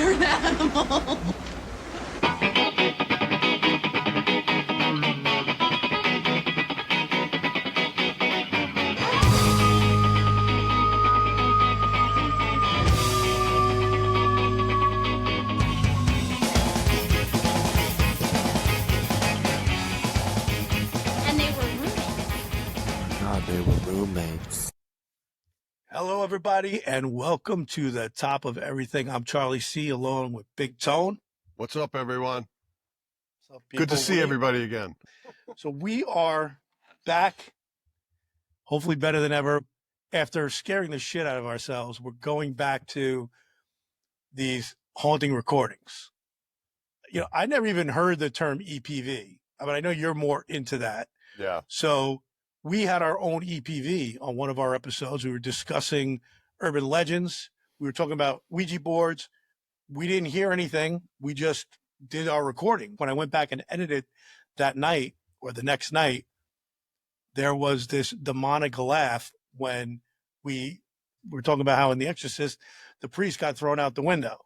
You're an animal. And they were roommates. God, they were roommates. Hello, everybody, and welcome to the Top of Everything. I'm Charlie C, along with Big Tone. What's up, everyone? What's up, Good to people? see everybody again. So we are back, hopefully better than ever. After scaring the shit out of ourselves, we're going back to these haunting recordings. You know, I never even heard the term EPV. I mean, I know you're more into that. Yeah. So we had our own EPV on one of our episodes. We were discussing urban legends. We were talking about Ouija boards. We didn't hear anything. We just did our recording. When I went back and edited that night or the next night, there was this demonic laugh when we were talking about how in The Exorcist, the priest got thrown out the window.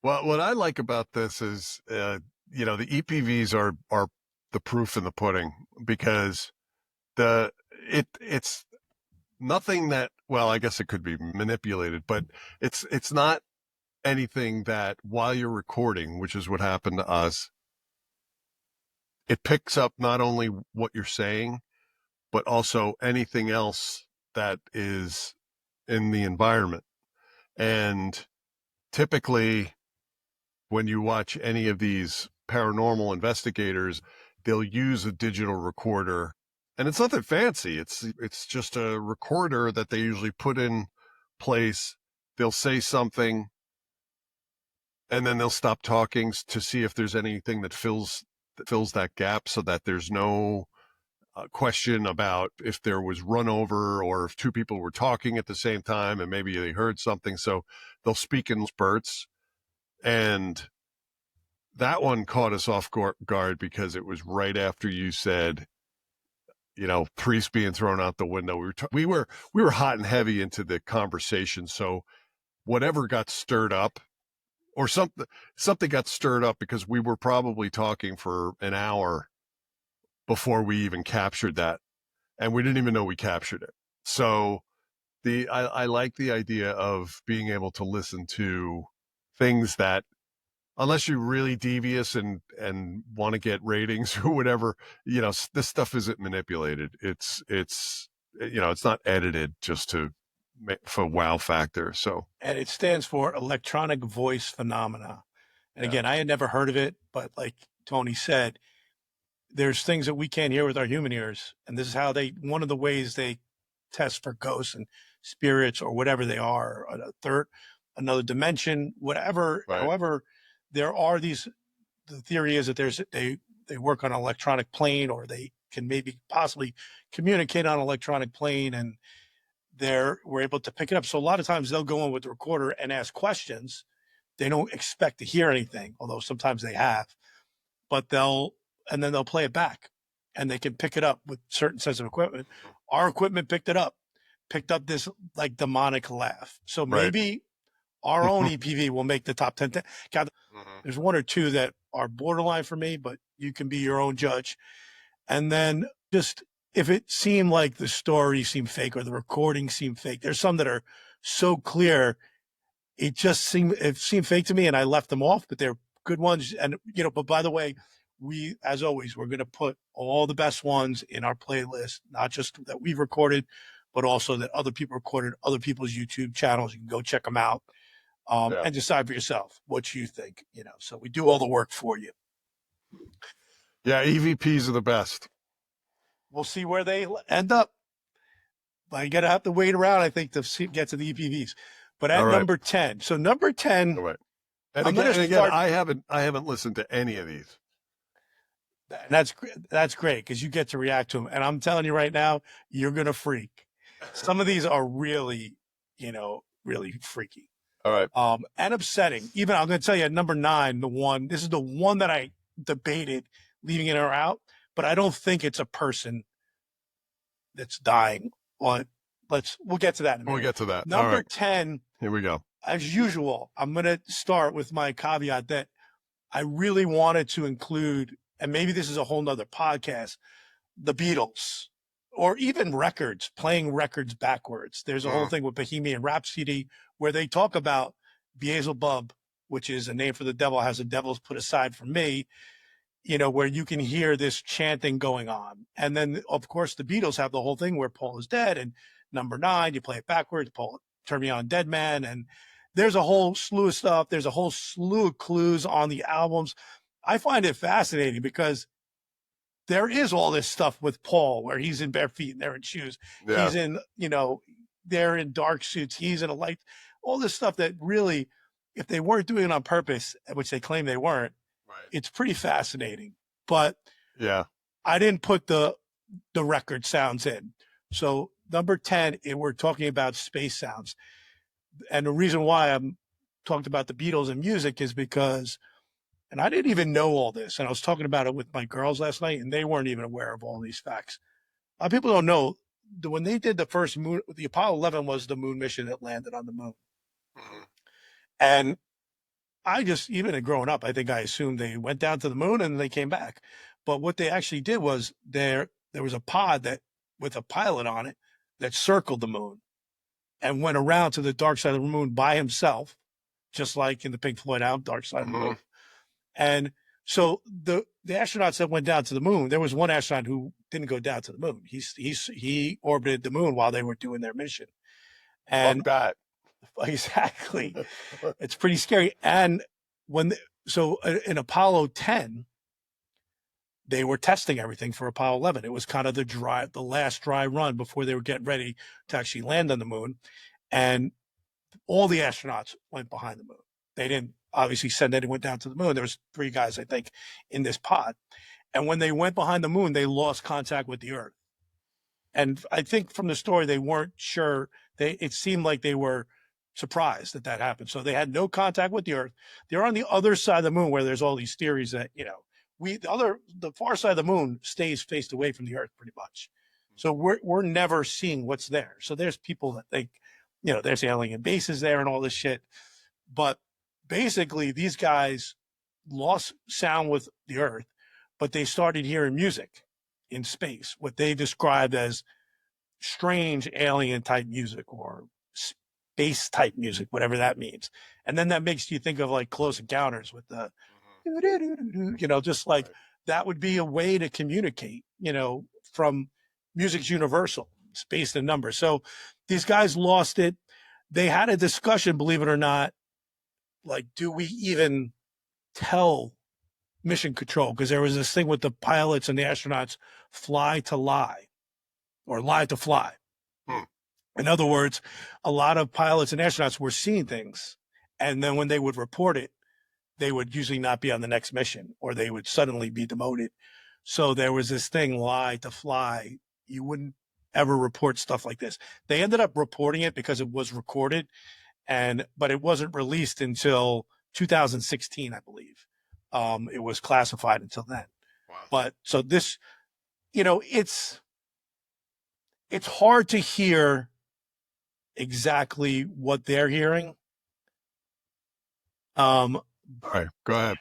Well, what I like about this is, the EPVs are the proof in the pudding, because it's nothing that, well, I guess it could be manipulated, but it's not anything that while you're recording, which is what happened to us, it picks up not only what you're saying, but also anything else that is in the environment. And typically when you watch any of these paranormal investigators, they'll use a digital recorder, and it's nothing fancy. It's just a recorder that they usually put in place. They'll say something, and then they'll stop talking to see if there's anything that fills that gap, so that there's no question about if there was run over or if two people were talking at the same time and maybe they heard something. So they'll speak in spurts. And that one caught us off guard because it was right after you said, priest being thrown out the window. We were hot and heavy into the conversation. So whatever got stirred up, or something got stirred up, because we were probably talking for an hour before we even captured that, and we didn't even know we captured it. So I like the idea of being able to listen to things that, unless you're really devious and want to get ratings or whatever, this stuff isn't manipulated. It's not edited just for wow factor. So, And it stands for electronic voice phenomena. And again, I had never heard of it, but like Tony said, there's things that we can't hear with our human ears. And this is how one of the ways they test for ghosts and spirits or whatever they are, another dimension, whatever. Right. However, there are the theory is that they work on an electronic plane, or they can maybe possibly communicate on an electronic plane, and we're able to pick it up. So a lot of times they'll go in with the recorder and ask questions. They don't expect to hear anything, although sometimes they have, but then they'll play it back, and they can pick it up with certain sets of equipment. Our equipment picked up this like demonic laugh. So maybe our own EPV will make the top 10. God, there's one or two that are borderline for me, but you can be your own judge. And then just, if it seemed like the story seemed fake or the recording seemed fake, there's some that are so clear, it seemed fake to me, and I left them off, but they're good ones. And, but by the way, as always, we're going to put all the best ones in our playlist, not just that we've recorded, but also that other people recorded, other people's YouTube channels. You can go check them out and decide for yourself what you think, so we do all the work for you. Yeah. EVPs are the best. We'll see where they end up. I got to have to wait around, I think, to get to the EPVs. But at number 10, so number 10, and again, I haven't listened to any of these. And that's great, because you get to react to them. And I'm telling you right now, you're going to freak. Some of these are really, really freaky. All right. And upsetting. Even I'm going to tell you at number 9, this is the one that I debated leaving it or out, but I don't think it's a person that's dying. We'll get to that in a minute. We'll get to that. Number All right. 10. Here we go. as usual, I'm going to start with my caveat that I really wanted to include, and maybe this is a whole nother podcast, the Beatles, or even records, playing records backwards. There's a whole thing with Bohemian Rhapsody where they talk about Beelzebub, which is a name for the devil, has the devil's put aside for me, where you can hear this chanting going on. And then, of course, the Beatles have the whole thing where Paul is dead, and number 9, you play it backwards, Paul, turn me on, dead man. And there's a whole slew of stuff. There's a whole slew of clues on the albums. I find it fascinating because there is all this stuff with Paul where he's in bare feet and they're in shoes. Yeah. He's in, they're in dark suits. He's in a light, all this stuff that really, if they weren't doing it on purpose, which they claim they weren't, right, it's pretty fascinating. But yeah, I didn't put the record sounds in. So number 10, we're talking about space sounds. And the reason why I'm talking about the Beatles and music is because, and I didn't even know all this, and I was talking about it with my girls last night, and they weren't even aware of all these facts. A lot of people don't know that when they did the first moon, the Apollo 11 was the moon mission that landed on the moon. Mm-hmm. And I just, even growing up, I think I assumed they went down to the moon and they came back. But what they actually did was there was a pod that with a pilot on it that circled the moon and went around to the dark side of the moon by himself, just like in the Pink Floyd album, Dark Side of the Moon. And so the astronauts that went down to the moon, there was one astronaut who didn't go down to the moon. He orbited the moon while they were doing their mission. And that. Exactly. It's pretty scary. And in Apollo 10, they were testing everything for Apollo 11. It was kind of the last dry run before they were getting ready to actually land on the moon. And all the astronauts went behind the moon. They didn't obviously send anyone down to the moon. There was 3 guys, I think, in this pod. And when they went behind the moon, they lost contact with the Earth. And I think from the story, they weren't sure. It seemed like they were surprised that happened. So they had no contact with the Earth. They're on the other side of the moon where there's all these theories that, the far side of the moon stays faced away from the Earth pretty much. So we're never seeing what's there. So there's people that think, there's alien bases there and all this shit. But basically, these guys lost sound with the Earth, but they started hearing music in space, what they described as strange alien type music or space type music, whatever that means. And then that makes you think of like Close Encounters with the, just like that would be a way to communicate, from music's universal, it's based in numbers. So these guys lost it. They had a discussion, believe it or not, like, do we even tell mission control? Because there was this thing with the pilots and the astronauts, fly to lie or lie to fly. In other words, a lot of pilots and astronauts were seeing things. And then when they would report it, they would usually not be on the next mission or they would suddenly be demoted. So there was this thing, lie to fly. You wouldn't ever report stuff like this. They ended up reporting it because it was recorded. But it wasn't released until 2016, I believe. It was classified until then. Wow. But so this, it's hard to hear exactly what they're hearing. All right, go ahead.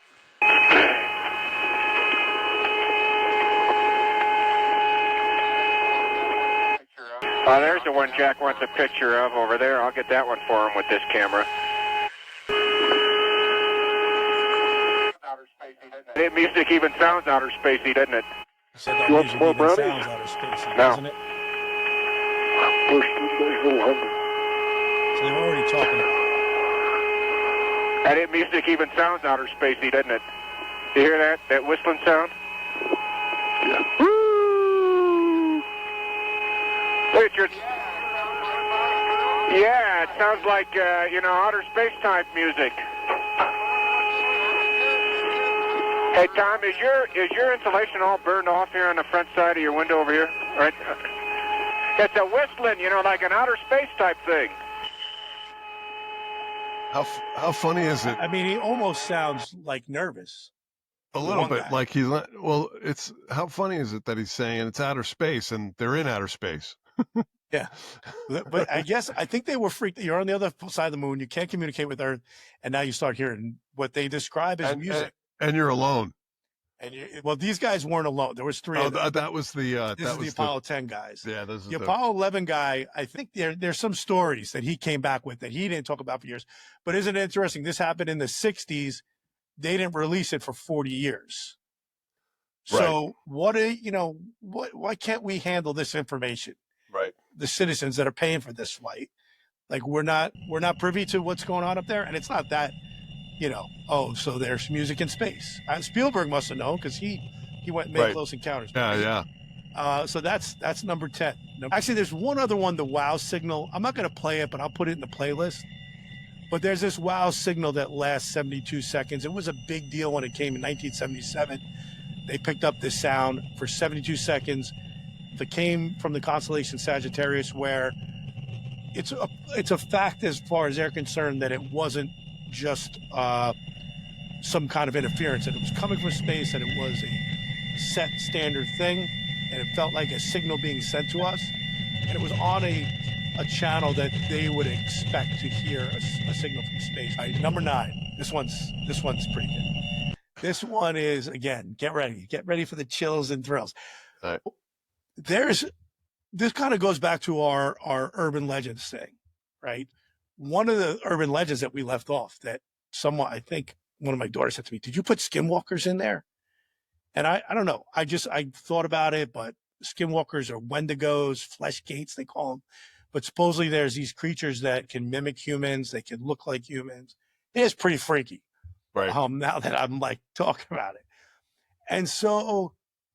There's the one Jack wants a picture of over there. I'll get that one for him with this camera. The music even sounds outer spacey, doesn't it? So that music even sounds outer spacey, doesn't it? So they're already talking about that music even sounds outer spacey, doesn't it? You hear that? That whistling sound? Yeah. Woo! Look at your... Yeah, it sounds like, outer space type music. Hey, Tom, is your insulation all burned off here on the front side of your window over here? Right? It's a whistling, like an outer space type thing. How funny is it? I mean, he almost sounds like nervous. A little bit, guy. Like he's not. Well, it's how funny is it that he's saying it's outer space and they're in outer space? Yeah. But I think they were freaked. You're on the other side of the moon. You can't communicate with Earth. And now you start hearing what they describe as music. And you're alone. And well, these guys weren't alone. There was three of them. That was the This is the Apollo 10 guys. Yeah, this is the Apollo 11 guy. I think there's some stories that he came back with that he didn't talk about for years. But isn't it interesting? This happened in the 60s. They didn't release it for 40 years. So why can't we handle this information? Right. The citizens that are paying for this flight, like we're not privy to what's going on up there, and it's not that, so there's music in space. Spielberg must have known because he went and made Close Encounters. Yeah. So that's number 10. Actually, there's one other one, the wow signal. I'm not going to play it, but I'll put it in the playlist. But there's this wow signal that lasts 72 seconds. It was a big deal when it came in 1977. They picked up this sound for 72 seconds that came from the constellation Sagittarius, where it's a fact as far as they're concerned that it wasn't just some kind of interference, that it was coming from space, that it was a set standard thing, and it felt like a signal being sent to us, and it was on a channel that they would expect to hear a signal from space. All right, number 9. This one's pretty good. This one is, again, get ready for the chills and thrills. All right. This kind of goes back to our urban legends thing, right? One of the urban legends that we left off, that I think one of my daughters said to me, "Did you put Skinwalkers in there?" And I don't know. I thought about it, but Skinwalkers are Wendigos, flesh gates, they call them. But supposedly there's these creatures that can mimic humans. They can look like humans. It is pretty freaky. Right. Now that I'm like talking about it. And so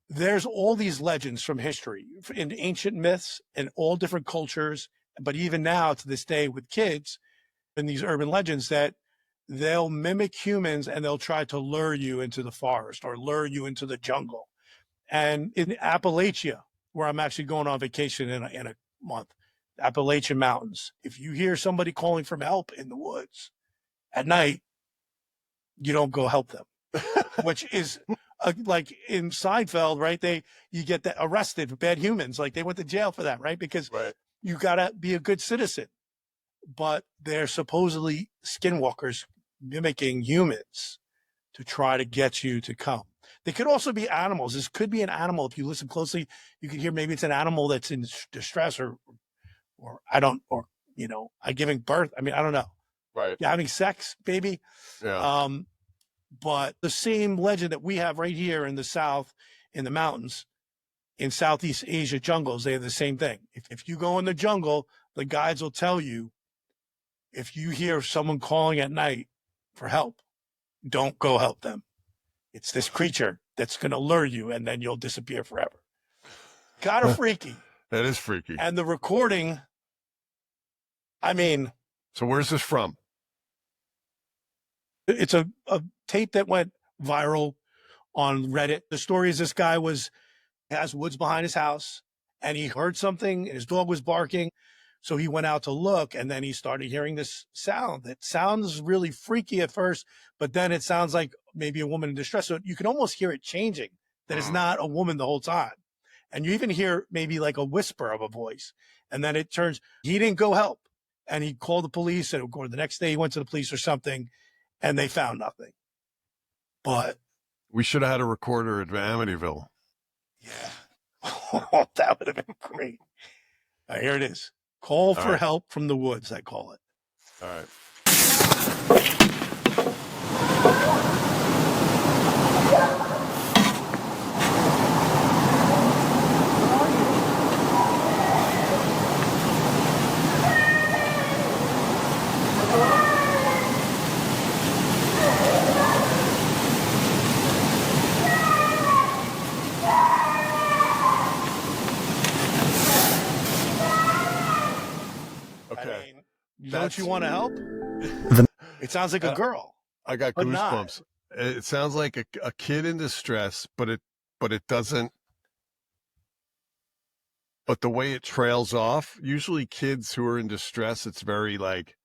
there's all these legends from history, in ancient myths and all different cultures, but even now to this day with kids, and these urban legends, that they'll mimic humans and they'll try to lure you into the forest or lure you into the jungle. And in Appalachia, where I'm actually going on vacation in a month, Appalachian Mountains, if you hear somebody calling for help in the woods at night, you don't go help them, which is like in Seinfeld, right? You get arrested for bad humans. Like they went to jail for that, right? Because you got to be a good citizen. But they're supposedly skinwalkers mimicking humans to try to get you to come. They could also be animals. This could be an animal. If you listen closely, you can hear maybe it's an animal that's in distress or giving birth. I mean, I don't know. Right. You're having sex, baby. Yeah. But the same legend that we have right here in the South, in the mountains, in Southeast Asia jungles, they have the same thing. If you go in the jungle, the guides will tell you, if you hear someone calling at night for help, don't go help them. It's this creature that's going to lure you, and then you'll disappear forever. Kind of freaky. That is freaky. And the recording, I mean. So where's this from? It's a tape that went viral on Reddit. The story is this guy has woods behind his house, and he heard something, and his dog was barking. So he went out to look, and then he started hearing this sound that sounds really freaky at first, but then it sounds like maybe a woman in distress. So you can almost hear it changing, that it's not a woman the whole time. And you even hear maybe like a whisper of a voice. And then it turns, he didn't go help. And he called the police, and the next day he went to the police or something, and they found nothing. But we should have had a recorder at Amityville. Yeah. That would have been great. Here it is. Call for help from the woods, I call it. All right. Don't you want to help? It sounds like a girl. I got goosebumps. It sounds like a kid in distress, but it doesn't. But the way it trails off, usually kids who are in distress, it's very like,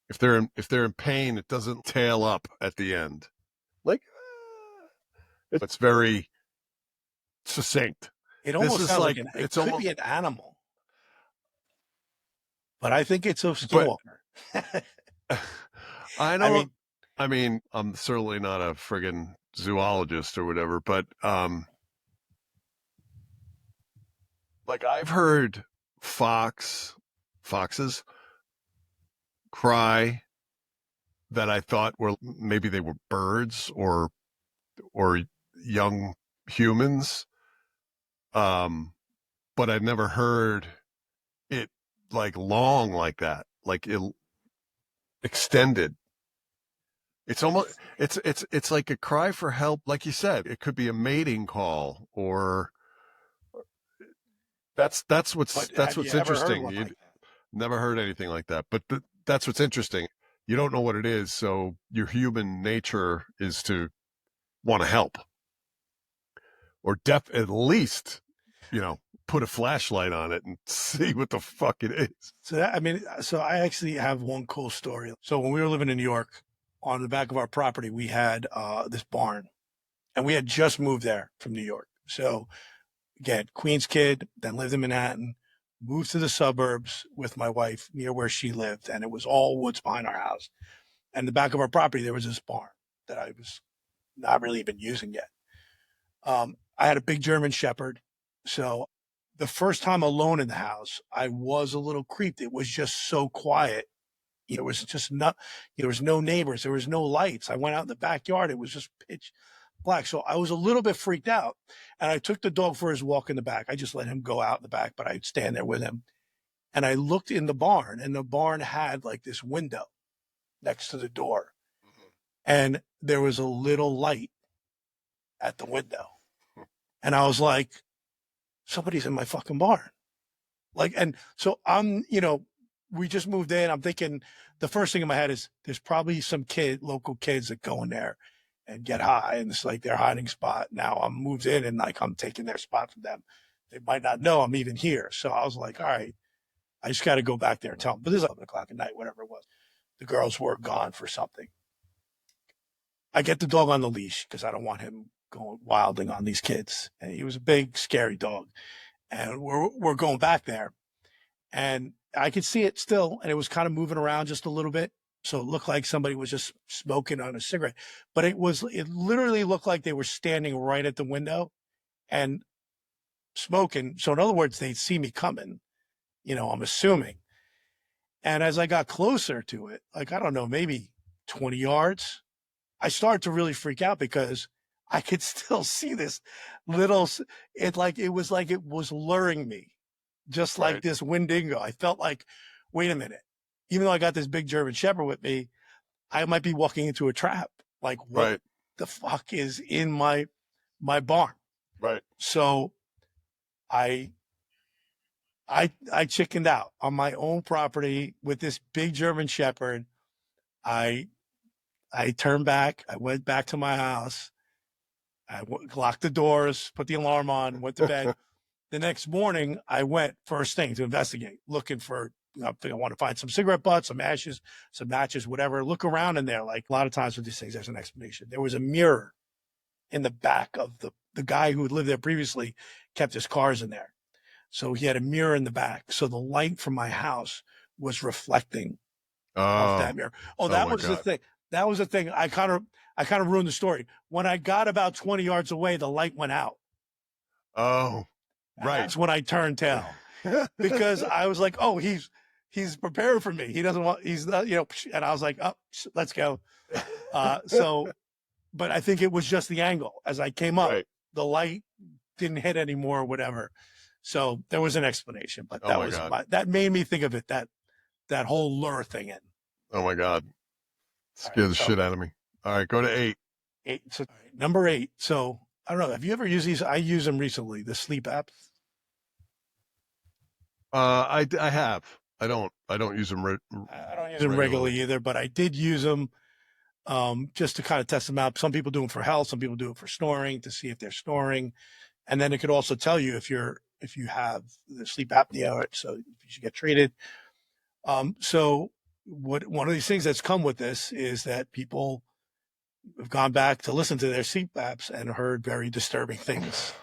if they're in pain, it doesn't tail up at the end. Like, it's very succinct. It This almost is sounds like it it's could almost. be an animal, but I think it's a But skinwalker. I I don't. mean, I mean, I'm certainly not a friggin' zoologist or whatever, but like I've heard foxes cry that I thought were maybe they were birds or young humans. But I've never heard it like long like that, like it extended. It's almost it's like a cry for help, like you said. It could be a mating call, or that's but that's have you what's ever heard interesting. one You like that? never heard anything like that, but that's what's interesting. You don't know what it is, so your human nature is to want to help, or at least, you know, put a flashlight on it and see what the fuck it is. So so I actually have one cool story. So when we were living in New York, on the back of our property, we had this barn, and we had just moved there from New York. So again, Queens kid, then lived in Manhattan, moved to the suburbs with my wife near where she lived, and it was all woods behind our house. And the back of our property, there was this barn that I was not really even using yet. I had a big German Shepherd, so the first time alone in the house, I was a little creeped. It was just so quiet. It was just not, there was no neighbors. There was no lights. I went out in the backyard. It was just pitch black. So I was a little bit freaked out, and I took the dog for his walk in the back. I just let him go out in the back, but I'd stand there with him. And I looked in the barn, and the barn had like this window next to the door, and there was a little light at the window. And I was like, somebody's in my fucking barn. Like, and so we just moved in. I'm thinking the first thing in my head is there's probably some local kids that go in there and get high, and it's like their hiding spot. Now I'm moved in, and like I'm taking their spot from them. They might not know I'm even here. So I was like, all right, I just got to go back there and tell them. But this is 11 o'clock at night, whatever it was. The girls were gone for something. I get the dog on the leash because I don't want him going wilding on these kids. And he was a big, scary dog. And we're going back there, and I could see it still, and it was kind of moving around just a little bit. So it looked like somebody was just smoking on a cigarette, but it literally looked like they were standing right at the window and smoking. So in other words, they'd see me coming, I'm assuming. And as I got closer to it, like, I don't know, maybe 20 yards, I started to really freak out because I could still see this it was luring me, just like Right. this Wendigo. I felt like, wait a minute, even though I got this big German Shepherd with me, I might be walking into a trap. Like, what Right. the fuck is in my barn? Right. So I chickened out on my own property with this big German Shepherd. I turned back. I went back to my house. I locked the doors, put the alarm on, went to bed. The next morning, I went first thing to investigate, looking for, I want to find some cigarette butts, some ashes, some matches, whatever. Look around in there. Like a lot of times with these things, there's an explanation. There was a mirror in the back of the guy who had lived there previously, kept his cars in there. So he had a mirror in the back. So the light from my house was reflecting off that mirror. Oh, that was the thing. That was the thing. I kind of ruined the story. When I got about 20 yards away, the light went out. Oh, right. That's when I turned tail because I was like, oh, he's prepared for me. He doesn't want, he's not, and I was like, oh, let's go. But I think it was just the angle. As I came up, Right. the light didn't hit anymore or whatever. So there was an explanation, but that made me think of it, that whole lure thing in. Oh my God. Scared the shit out of me. All right, go to 8. 8. So number 8. So I don't know. Have you ever used these? I use them recently, the sleep apps. I have. I don't use them. I don't use them regularly either, but I did use them just to kind of test them out. Some people do them for health. Some people do it for snoring to see if they're snoring. And then it could also tell you if you have the sleep apnea, so you should get treated. So one of these things that's come with this is that people have gone back to listen to their sleep apps and heard very disturbing things.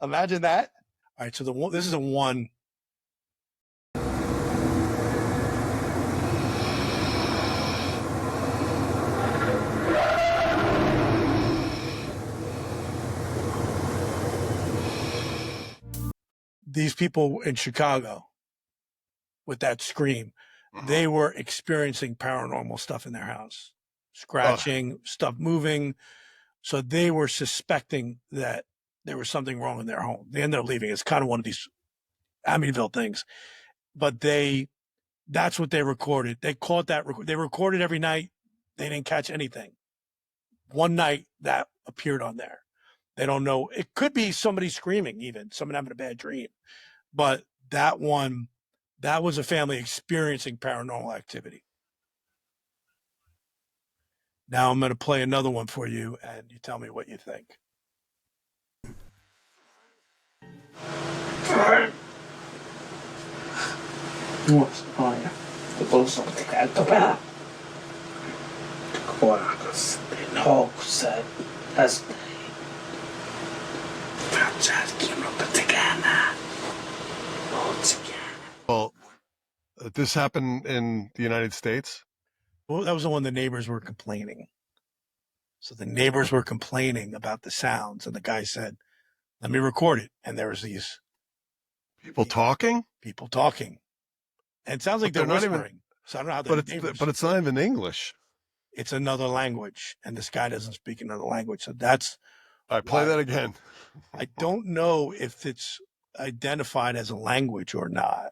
imagine that. All right, so this is a one. These people in Chicago with that scream, they were experiencing paranormal stuff in their house, scratching, stuff moving. So they were suspecting that there was something wrong in their home. They ended up leaving. It's kind of one of these Amityville things, but that's what they recorded. They caught that. They recorded every night. They didn't catch anything. One night that appeared on there. They don't know. It could be somebody screaming, even someone having a bad dream. But that one, that was a family experiencing paranormal activity. Now I'm going to play another one for you, and you tell me what you think. Well, this happened in the United States? Well, that was the one the neighbors were complaining. So the neighbors were complaining about the sounds, and the guy said, let me record it. And there was these people talking. And it sounds like they're whispering. So I don't know how but it's not even English. It's another language, and this guy doesn't speak another language. So that's all right, play that again. I don't know if it's identified as a language or not.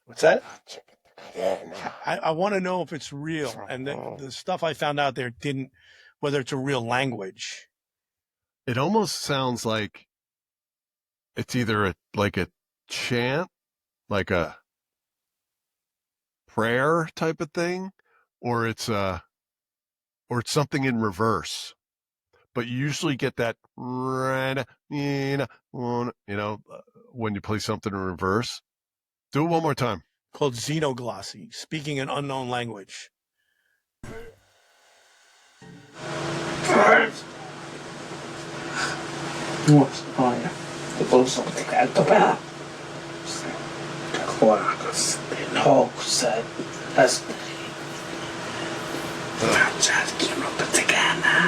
What's that? I want to know if it's real. And the stuff I found out there didn't, whether it's a real language. It almost sounds like it's either like a chant, like a prayer type of thing, or it's something in reverse. But you usually get that, when you play something in reverse. Do it one more time. Called xenoglossy, speaking an unknown language. I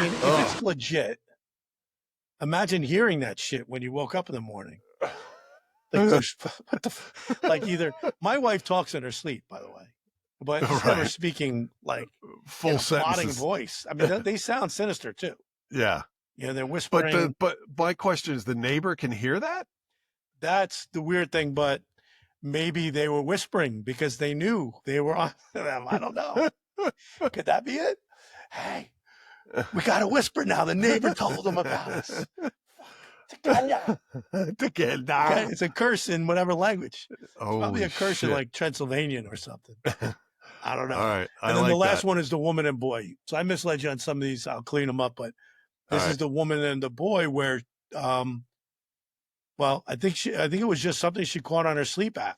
mean, if it's legit, imagine hearing that shit when you woke up in the morning. Like either my wife talks in her sleep, by the way, but she's never speaking like full plotting voice. I mean, they sound sinister too. Yeah, they're whispering. But my question is, the neighbor can hear that? That's the weird thing, but maybe they were whispering because they knew they were on them. I don't know. Could that be it? Hey, we got to whisper now. The neighbor told them about us. It's a curse in whatever language. It's probably a curse in like Transylvanian or something. I don't know. All right. And then the last one is the woman and boy. So I misled you on some of these. I'll clean them up. But this is the woman and the boy where, well, I think it was just something she caught on her sleep app.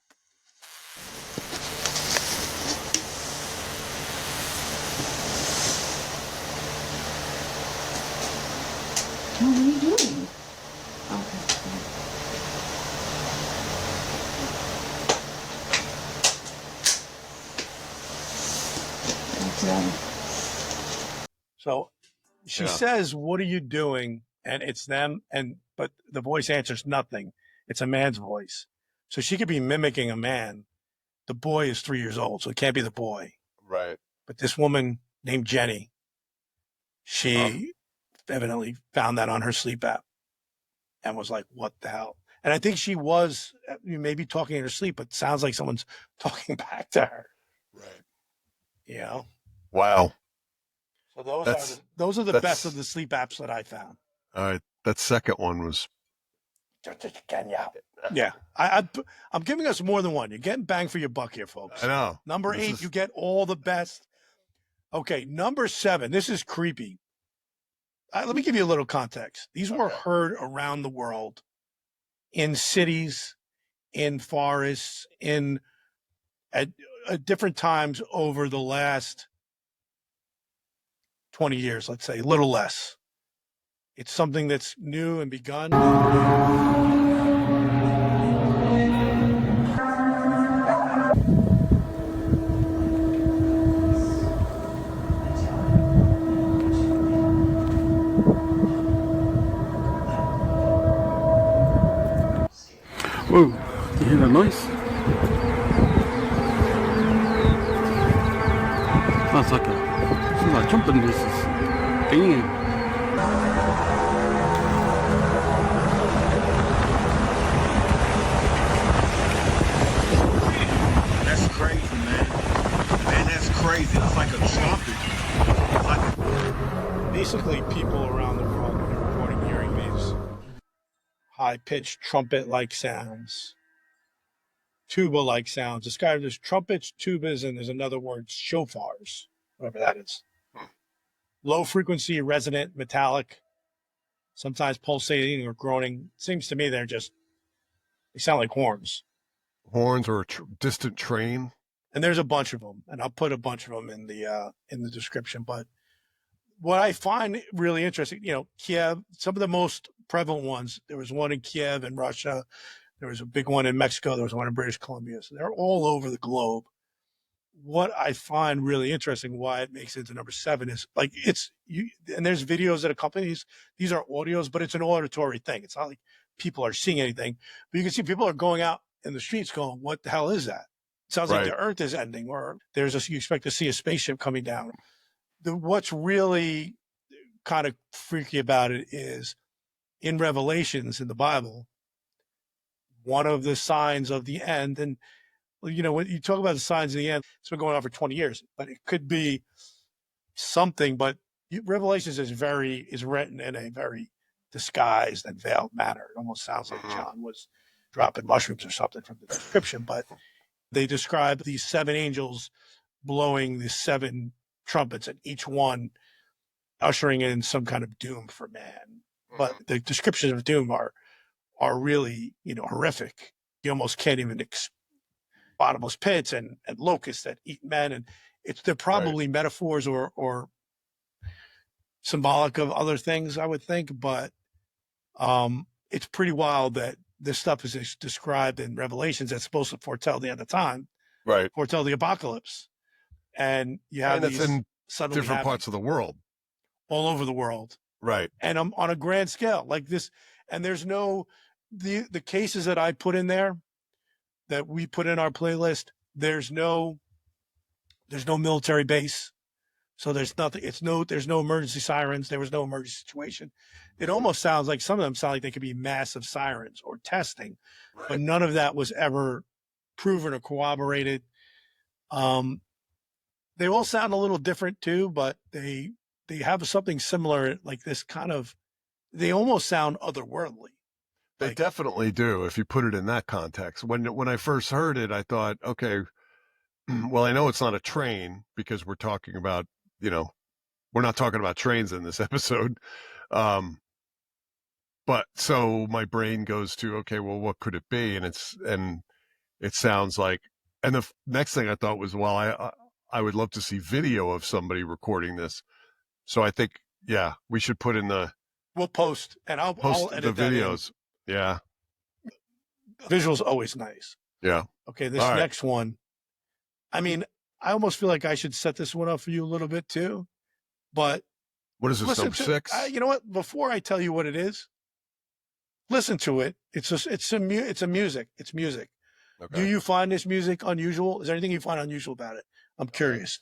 What are you doing? So she says, "What are you doing?" And it's them, but the voice answers nothing. It's a man's voice, so she could be mimicking a man. The boy is 3 years old, so it can't be the boy. Right. But this woman named Jenny, she evidently found that on her sleep app and was like, "What the hell?" And I think she was maybe talking in her sleep, but it sounds like someone's talking back to her. Right. Wow. So those are the best of the sleep apps that I found. All right. That second one was Yeah, I'm giving us more than one. You're getting bang for your buck here, folks. I know. Number 8, you get all the best. Okay, number 7. This is creepy. Let me give you a little context. These were heard around the world, in cities, in forests, at different times over the last 20 years, let's say, a little less. It's something that's new and begun. Whoa, you hear that noise? Sounds like jumping noises. Damn. That's crazy, man. Man, that's crazy. It's like a trumpet. It's like Basically, people around the world are reporting hearing these high-pitched trumpet-like sounds, tuba-like sounds. Described as trumpets, tubas, and there's another word, shofars, whatever that is. Low-frequency, resonant, metallic, sometimes pulsating or groaning. Seems to me they sound like horns. Horns or a distant train. And there's a bunch of them, and I'll put a bunch of them in the description. But what I find really interesting, Kiev, some of the most prevalent ones. There was one in Kiev in Russia. There was a big one in Mexico. There was one in British Columbia. So they're all over the globe. What I find really interesting, why it makes it to number 7, is like and there's videos that accompany these are audios, but it's an auditory thing. It's not like people are seeing anything, but you can see people are going out in the streets going, "What the hell is that?" It sounds like the earth is ending, or you expect to see a spaceship coming down. What's really kind of freaky about it is in Revelations in the Bible, one of the signs of the end, and when you talk about the signs of the end, it's been going on for 20 years, but it could be something. But Revelations is written in a very disguised and veiled manner. It almost sounds like John was dropping mushrooms or something from the description. But they describe these 7 angels blowing the 7 trumpets, and each one ushering in some kind of doom for man. But the descriptions of doom are really horrific. You almost can't even bottomless pits and locusts that eat men, and they're probably metaphors or symbolic of other things, I would think. But it's pretty wild that this stuff is described in Revelations that's supposed to foretell the end of time, foretell the apocalypse, and you have these in suddenly different parts of the world, all over the world, and on a grand scale like this. And there's no the cases that I put in there, that we put in our playlist, there's no military base. So there's nothing, there's no emergency sirens. There was no emergency situation. It almost sounds like some of them sound like they could be massive sirens or testing, but none of that was ever proven or corroborated. They all sound a little different too, but they have something similar, like this kind of, they almost sound otherworldly. They definitely do, if you put it in that context. When I first heard it, I thought, okay, well, I know it's not a train because we're talking about, we're not talking about trains in this episode. But so my brain goes to, okay, well, what could it be? And it sounds like, and the next thing I thought was, well, I would love to see video of somebody recording this. So I think, we should put in we'll post, and I'll edit the videos. Yeah. Visual's always nice. Yeah. Okay, this next one. I mean, I almost feel like I should set this one up for you a little bit too. But what is this, number 6? You know what? Before I tell you what it is, listen to it. It's music. It's music. Okay. Do you find this music unusual? Is there anything you find unusual about it? I'm curious.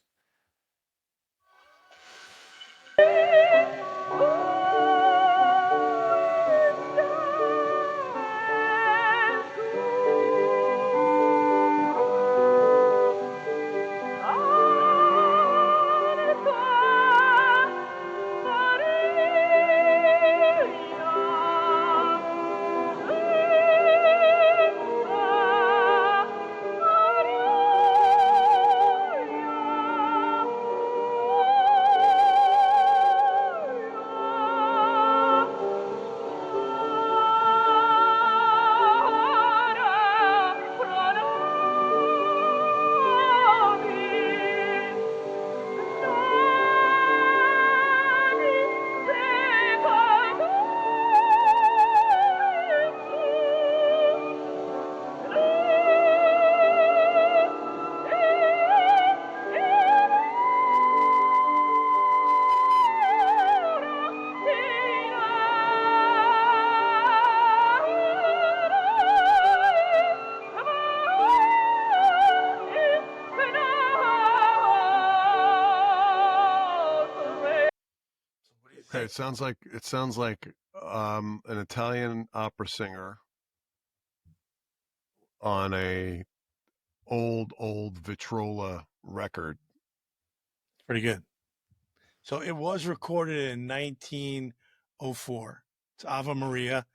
It sounds like an Italian opera singer on a old Vitrola record. Pretty good. So it was recorded in 1904. It's Ave Maria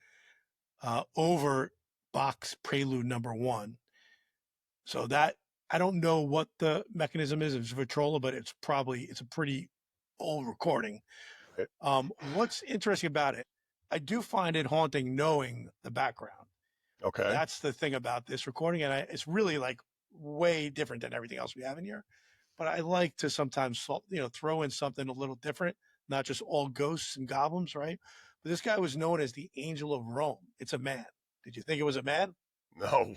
over Bach's Prelude number 1. So that, I don't know what the mechanism is. It's Vitrola, but it's a pretty old recording. What's interesting about it, I do find it haunting knowing the background. Okay. That's the thing about this recording. And it's really like way different than everything else we have in here. But I like to sometimes, throw in something a little different, not just all ghosts and goblins, right? But this guy was known as the Angel of Rome. It's a man. Did you think it was a man? No.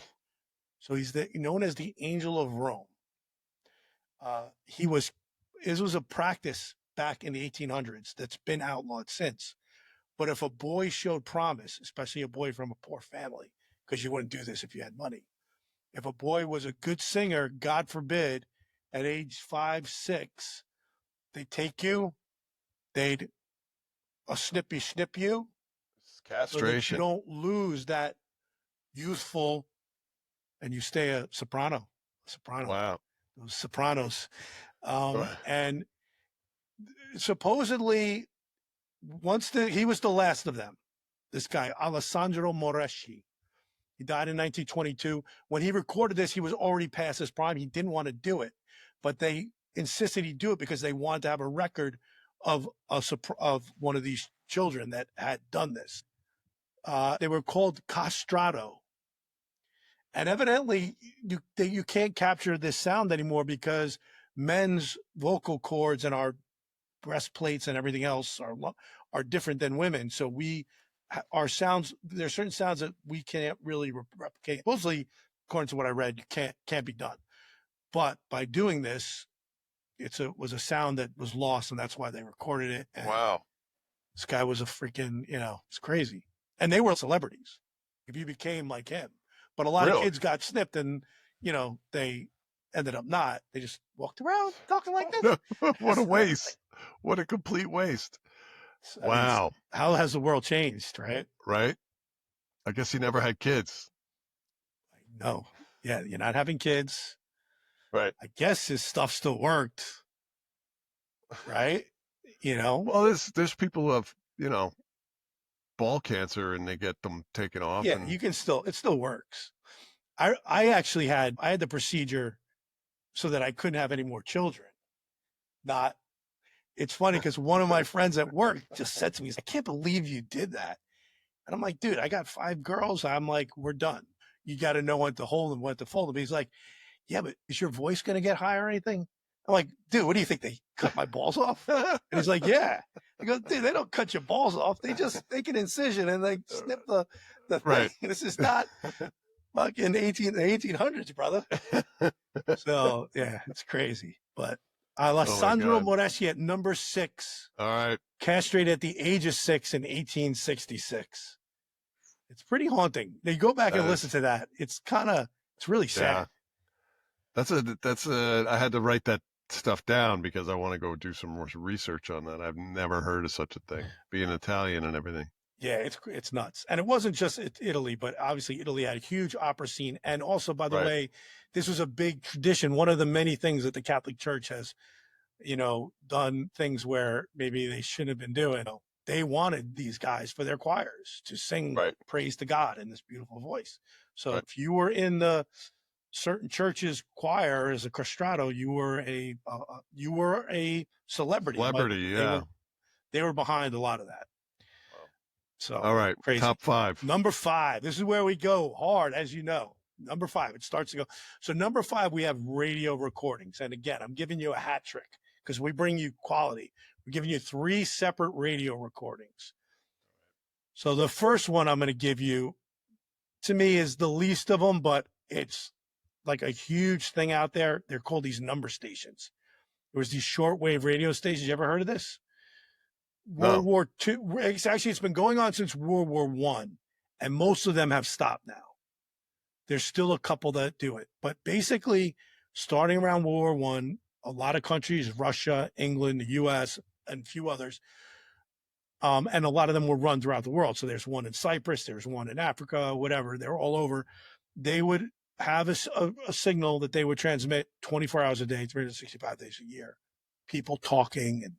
So he's known as the Angel of Rome. This was a practice back in the 1800s that's been outlawed since. But if a boy showed promise, especially a boy from a poor family, because you wouldn't do this if you had money. If a boy was a good singer, God forbid, at age 5, 6, they'd take you, they'd snip you, It's castration. so that you don't lose that youthful, and you stay a soprano. Wow. Those sopranos. And supposedly, he was the last of them, this guy, Alessandro Moreschi. He died in 1922. When he recorded this, he was already past his prime. He didn't want to do it, but they insisted he do it because they wanted to have a record of one of these children that had done this. They were called castrato. And evidently, you can't capture this sound anymore because men's vocal cords and our breastplates and everything else are different than women. So our sounds, there are certain sounds that we can't really replicate. Mostly, according to what I read, you can't be done. But by doing this, was a sound that was lost, and that's why they recorded it. And wow. This guy was a freaking, it's crazy. And they were celebrities if you became like him. But a lot of kids got snipped and, they ended up not. They just walked around talking like this. What a waste. What a complete waste. Wow. How has the world changed, right? Right. I guess he never had kids. No. Yeah, you're not having kids. Right. I guess his stuff still worked. Right? Well, there's people who have, ball cancer and they get them taken off. Yeah, it still works. I actually had the procedure so that I couldn't have any more children. It's funny because one of my friends at work just said to me, I can't believe you did that. And I'm like, dude, I got 5 girls. I'm like, we're done. You got to know when to hold them, when to fold them. He's like, yeah, but is your voice going to get high or anything? I'm like, dude, what do you think? They cut my balls off? And he's like, yeah. I go, dude, they don't cut your balls off. They just make an incision and they snip the right. thing. This is not fucking the 1800s, brother. So, yeah, it's crazy. But Alessandro Moreschi at number 6. All right. Castrated at the age of 6 in 1866. It's pretty haunting. They go back and listen to that. It's really sad. Yeah. I had to write that stuff down because I want to go do some more research on that. I've never heard of such a thing, being Italian and everything. Yeah, it's nuts. And it wasn't just Italy, but obviously Italy had a huge opera scene. And also, by the way, this was a big tradition. One of the many things that the Catholic Church has, done things where maybe they shouldn't have been doing. They wanted these guys for their choirs to sing praise to God in this beautiful voice. So if you were in the certain churches choir as a castrato, you were a celebrity. Yeah. They were behind a lot of that. So, all right, crazy. Top 5. Number 5. This is where we go hard, as you know. Number 5. It starts to go. So number 5, we have radio recordings. And again, I'm giving you a hat trick because we bring you quality. We're giving you 3 separate radio recordings. So the first one I'm going to give you, to me, is the least of them, but it's like a huge thing out there. They're called these number stations. There was these shortwave radio stations. You ever heard of this? World War II. It's been going on since World War I, and most of them have stopped now. There's still a couple that do it, but basically, starting around World War I, a lot of countries, Russia, England, the U.S., and a few others, And a lot of them were run throughout the world. So there's one in Cyprus, there's one in Africa, whatever. They're all over. They would have a signal that they would transmit 24 hours a day, 365 days a year. People talking and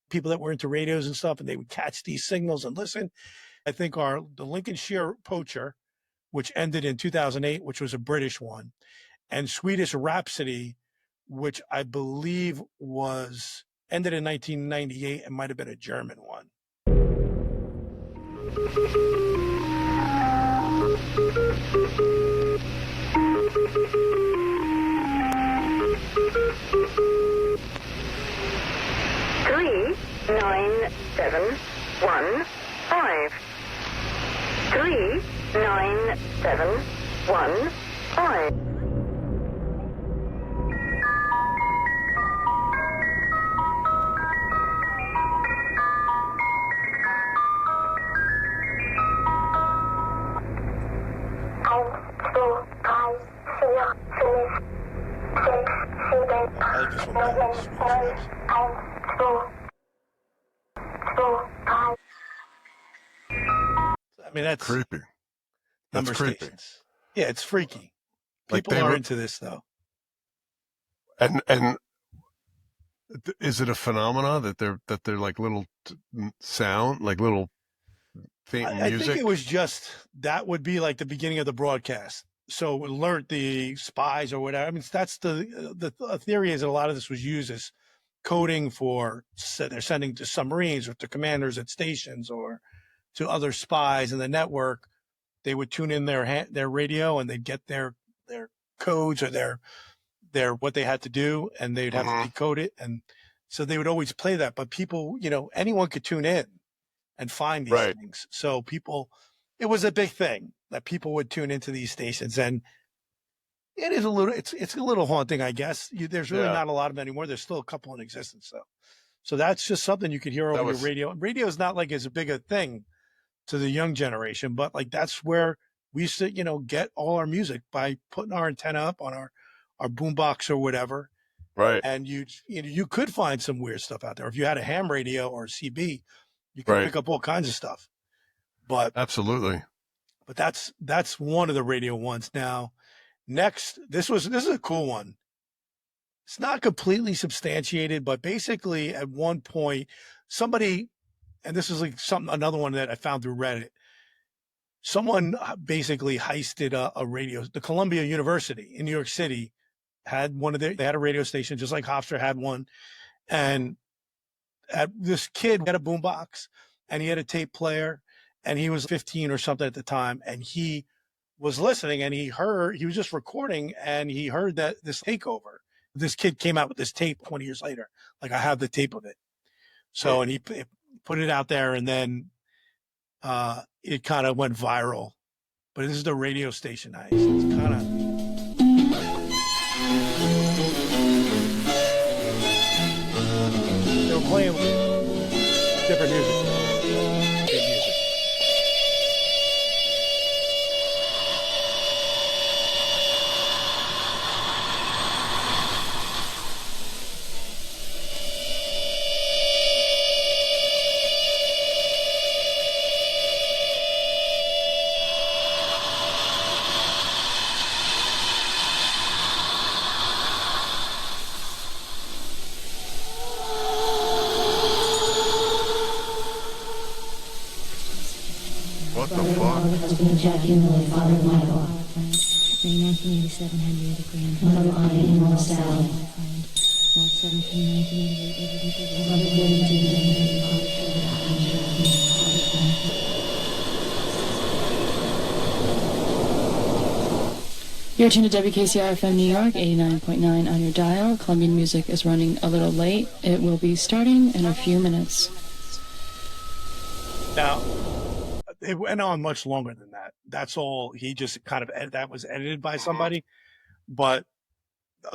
people that were into radios and stuff, and they would catch these signals and listen. I think the Lincolnshire Poacher, which ended in 2008, which was a British one, and Swedish Rhapsody, which I believe ended in 1998 and might have been a German one. Three 9-7-1-5. 3-9-7-1-5. I like this one better. I mean, that's creepy. Number That's creepy. stations. Yeah, it's freaky. Like People are into this though. And is it a phenomena that they're like little sound, like little faint I music? think it was just that would be like the beginning of the broadcast. So alert the spies or whatever. I mean, that's the theory is that a lot of this was used as coding for they're sending to submarines or to commanders at stations or to other spies in the network. They would tune in their radio and they'd get their codes or their what they had to do, and they'd have to decode it. And so they would always play that. But people, anyone could tune in and find these things. So it was a big thing that people would tune into these stations. And it is it's a little haunting, I guess. There's really not a lot of them anymore. There's still a couple in existence though. So that's just something you could hear over your radio. Radio is not like as big a thing to the young generation, but like that's where we used to, get all our music by putting our antenna up on our boombox or whatever. Right. And you could find some weird stuff out there. If you had a ham radio or a CB, you could pick up all kinds of stuff. But absolutely. But that's one of the radio ones. Now, next, this is a cool one. It's not completely substantiated, but basically at one point, somebody, and this is like another one that I found through Reddit. Someone basically heisted a radio. The Columbia University in New York City had they had a radio station just like Hofstra had one. And this kid had a boombox and he had a tape player and he was 15 or something at the time. And he was listening and he was just recording and he heard that this takeover. This kid came out with this tape 20 years later. Like I have the tape of it. So, and he put it out there and then it kind of went viral. But this is the radio station heist. It's kind of... They were playing different music. Good music. What the fuck? Husband Jack Himmeley, father Michael. May 1987, Henrietta Graham. Mother Anna in Los Allen. March 17, 1988, Mother William You're tuned to WKCR FM New York, 89.9 on your dial. Colombian music is running a little late. It will be starting in a few minutes. Now, it went on much longer than that. That's all. He just kind of, that was edited by somebody. But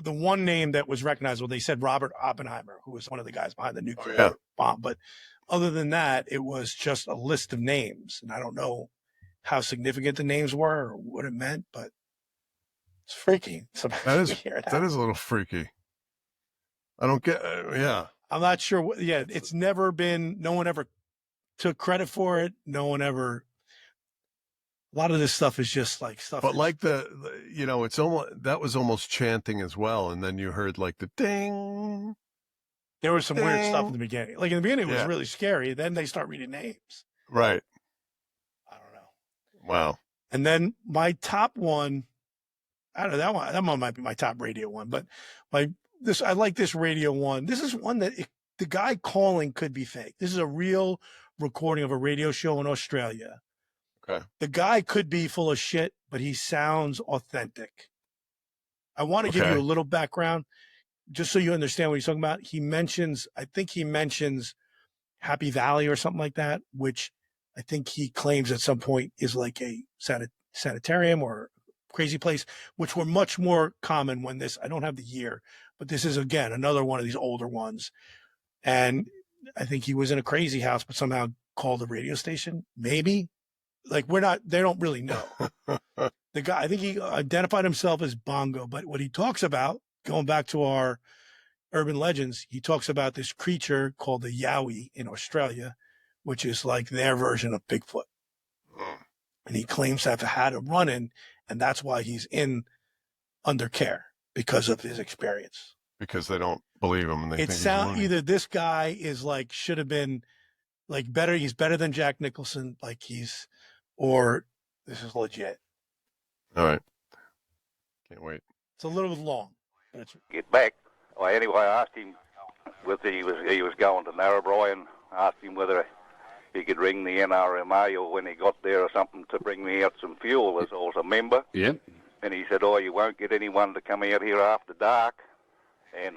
the one name that was recognizable, they said Robert Oppenheimer, who was one of the guys behind the nuclear bomb. But other than that, it was just a list of names. And I don't know how significant the names were or what it meant, but it's freaky. That is a little freaky. I don't get, I'm not sure. It's never been, no one ever took credit for it. No one ever. A lot of this stuff is just like stuff. But like it's almost, that was almost chanting as well. And then you heard like the ding. There was some weird stuff in the beginning. Like in the beginning, it was Yeah. really scary. Then they start reading names. Right. I don't know. Wow. And then my top one, I don't know, that one might be my top radio one, but I like this radio one. This is one that the guy calling could be fake. This is a real recording of a radio show in Australia. Okay. The guy could be full of shit, but he sounds authentic. I want to give you a little background just so you understand what he's talking about. I think he mentions Happy Valley or something like that, which I think he claims at some point is like a sanitarium or crazy place, which were much more common when I don't have the year, but this is, again, another one of these older ones. And I think he was in a crazy house, but somehow called the radio station, maybe. Like they don't really know. The guy, I think he identified himself as Bongo, but what he talks about, going back to our urban legends, he talks about this creature called the Yowie in Australia, which is like their version of Bigfoot. And he claims to have had a run-in, and that's why he's under care because of his experience. Because they don't believe him. And they think either this guy is like, should have been like better. He's better than Jack Nicholson. Or this is legit. All right. Can't wait. It's a little long. But it's... Get back. Well, anyway, I asked him whether he was going to Narrabri, and asked him whether he could ring the NRMA or when he got there or something to bring me out some fuel as I was a member. Yep. And he said, you won't get anyone to come out here after dark. And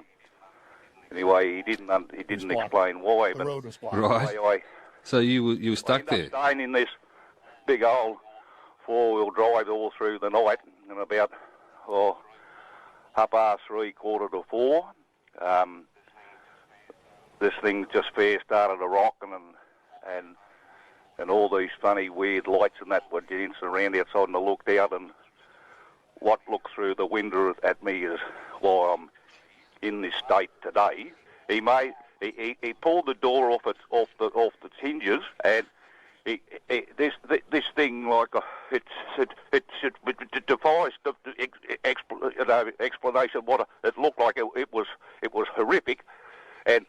anyway, he didn't explain why. The road was blocked. Right. So you were stuck there? Staying in this big old four-wheel drive all through the night, and about 3:30, 4:45, this thing just fair started a rocking, and all these funny weird lights and that were dancing around outside, and I looked out, and what looked through the window at me is why I'm in this state today. He pulled the door off the hinges, and this thing, like it defies explanation. What it looked like, it was horrific, and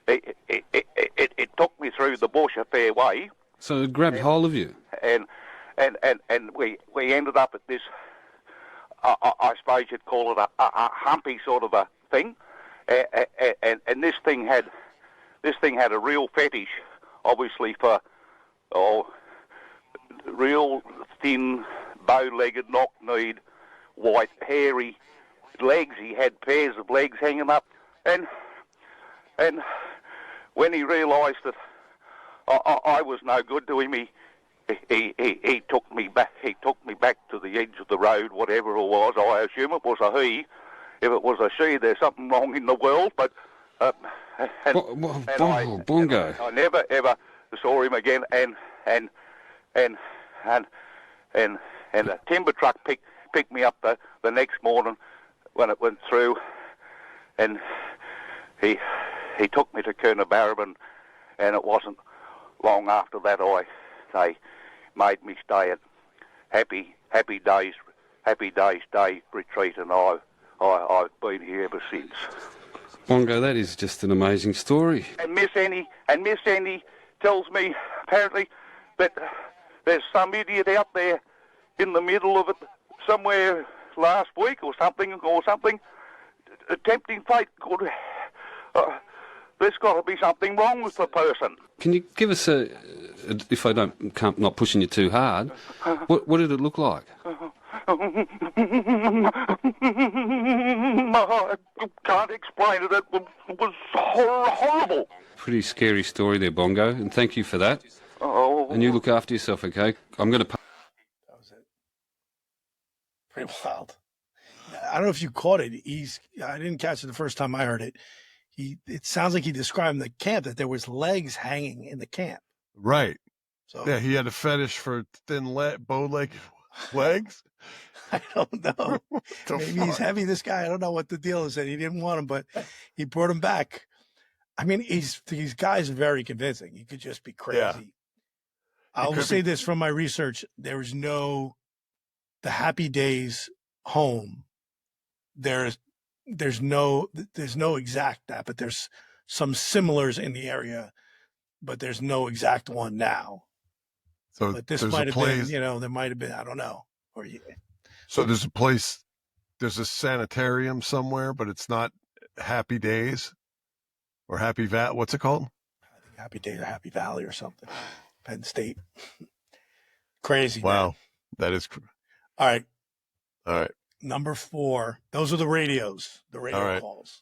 it took me through the bush a fair way. So it grabbed hold of you, and we ended up at this. I suppose you'd call it a humpy sort of a thing, and this thing had a real fetish, obviously, for real thin, bow-legged, knock-kneed, white, hairy legs. He had pairs of legs hanging up, and when he realised that I was no good to him, he took me back. He took me back to the edge of the road, whatever it was. I assume it was a he. If it was a she, there's something wrong in the world. But Bongo. I never ever saw him again. And a timber truck picked me up the next morning when it went through, and he took me to Kernabarabran, and it wasn't long after that they made me stay at Happy Days Day Retreat, and I've been here ever since. Bongo, that is just an amazing story. And Miss Annie tells me apparently that there's some idiot out there in the middle of it somewhere last week or something, tempting fate. There's got to be something wrong with the person. Can you give us if I can't not pushing you too hard, what did it look like? I can't explain it. It was horrible. Pretty scary story there, Bongo, and thank you for that. Oh. And you look after yourself, okay? I'm going to... That was it. Pretty wild. I don't know if you caught it. I didn't catch it the first time I heard it. It sounds like he described in the camp that there was legs hanging in the camp. Right. So yeah, he had a fetish for thin bow-legged legs. I don't know. Maybe he's heavy, this guy. I don't know what the deal is that he didn't want him, but he brought him back. I mean, these guys are very convincing. He could just be crazy. I will say this from my research: there's no the Happy Days home. There's no exact that, but there's some similars in the area, but there's no exact one now. So but this might have been, there might have been, I don't know. So there's a place, there's a sanitarium somewhere, but it's not Happy Days or Happy Valley. What's it called? I think Happy Days or Happy Valley or something. Penn State. Crazy. Wow. Man. That is. All right. All right. Number 4. Those are the radios, the radio calls.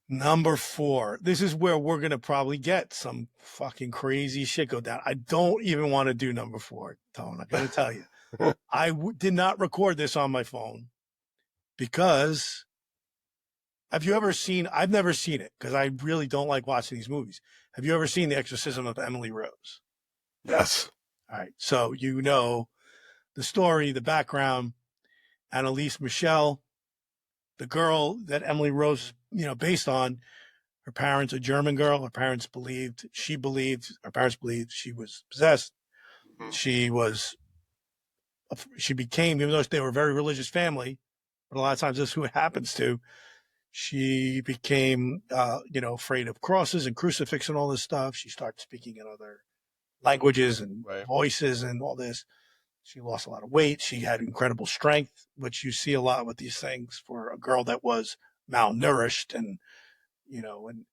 Number 4. This is where we're going to probably get some fucking crazy shit go down. I don't even want to do number 4, Tone. I got to tell you. I did not record this on my phone because I've never seen it because I really don't like watching these movies. Have you ever seen The Exorcism of Emily Rose? Yes. All right. So you know the story, the background. Anneliese Michel, the girl that Emily Rose, based on, her parents, a German girl, her parents believed she was possessed. She became, even though they were a very religious family, but a lot of times this is who it happens to. She became, afraid of crosses and crucifix and all this stuff. She started speaking in other languages and voices and all this. She lost a lot of weight. She had incredible strength, which you see a lot with these things for a girl that was malnourished and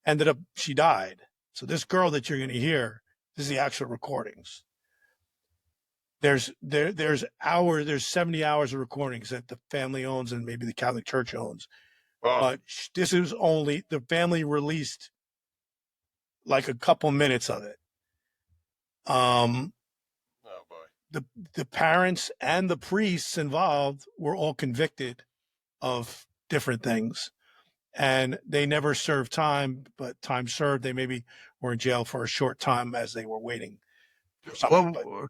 ended up, she died. So this girl that you're going to hear, this is the actual recordings. There's 70 hours of recordings that the family owns and maybe the Catholic Church owns. But this is only, the family released like a couple minutes of it. The parents and the priests involved were all convicted of different things, and they never served time, but time served. They maybe were in jail for a short time as they were waiting.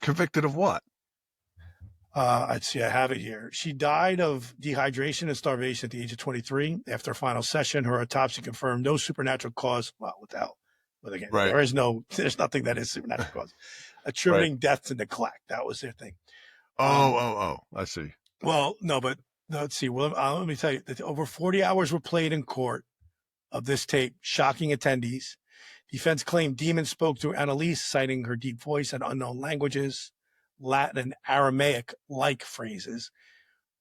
Convicted of what? I'd see. I have it here. She died of dehydration and starvation at the age of 23. After her final session, her autopsy confirmed no supernatural cause. Well, what the hell? But again, there's nothing that is supernatural cause. Attributing death to neglect. That was their thing. I see. Well, no, but let's see. Well, let me tell you that over 40 hours were played in court of this tape, shocking attendees. Defense claimed demons spoke through Anneliese, citing her deep voice and unknown languages, Latin and Aramaic-like phrases.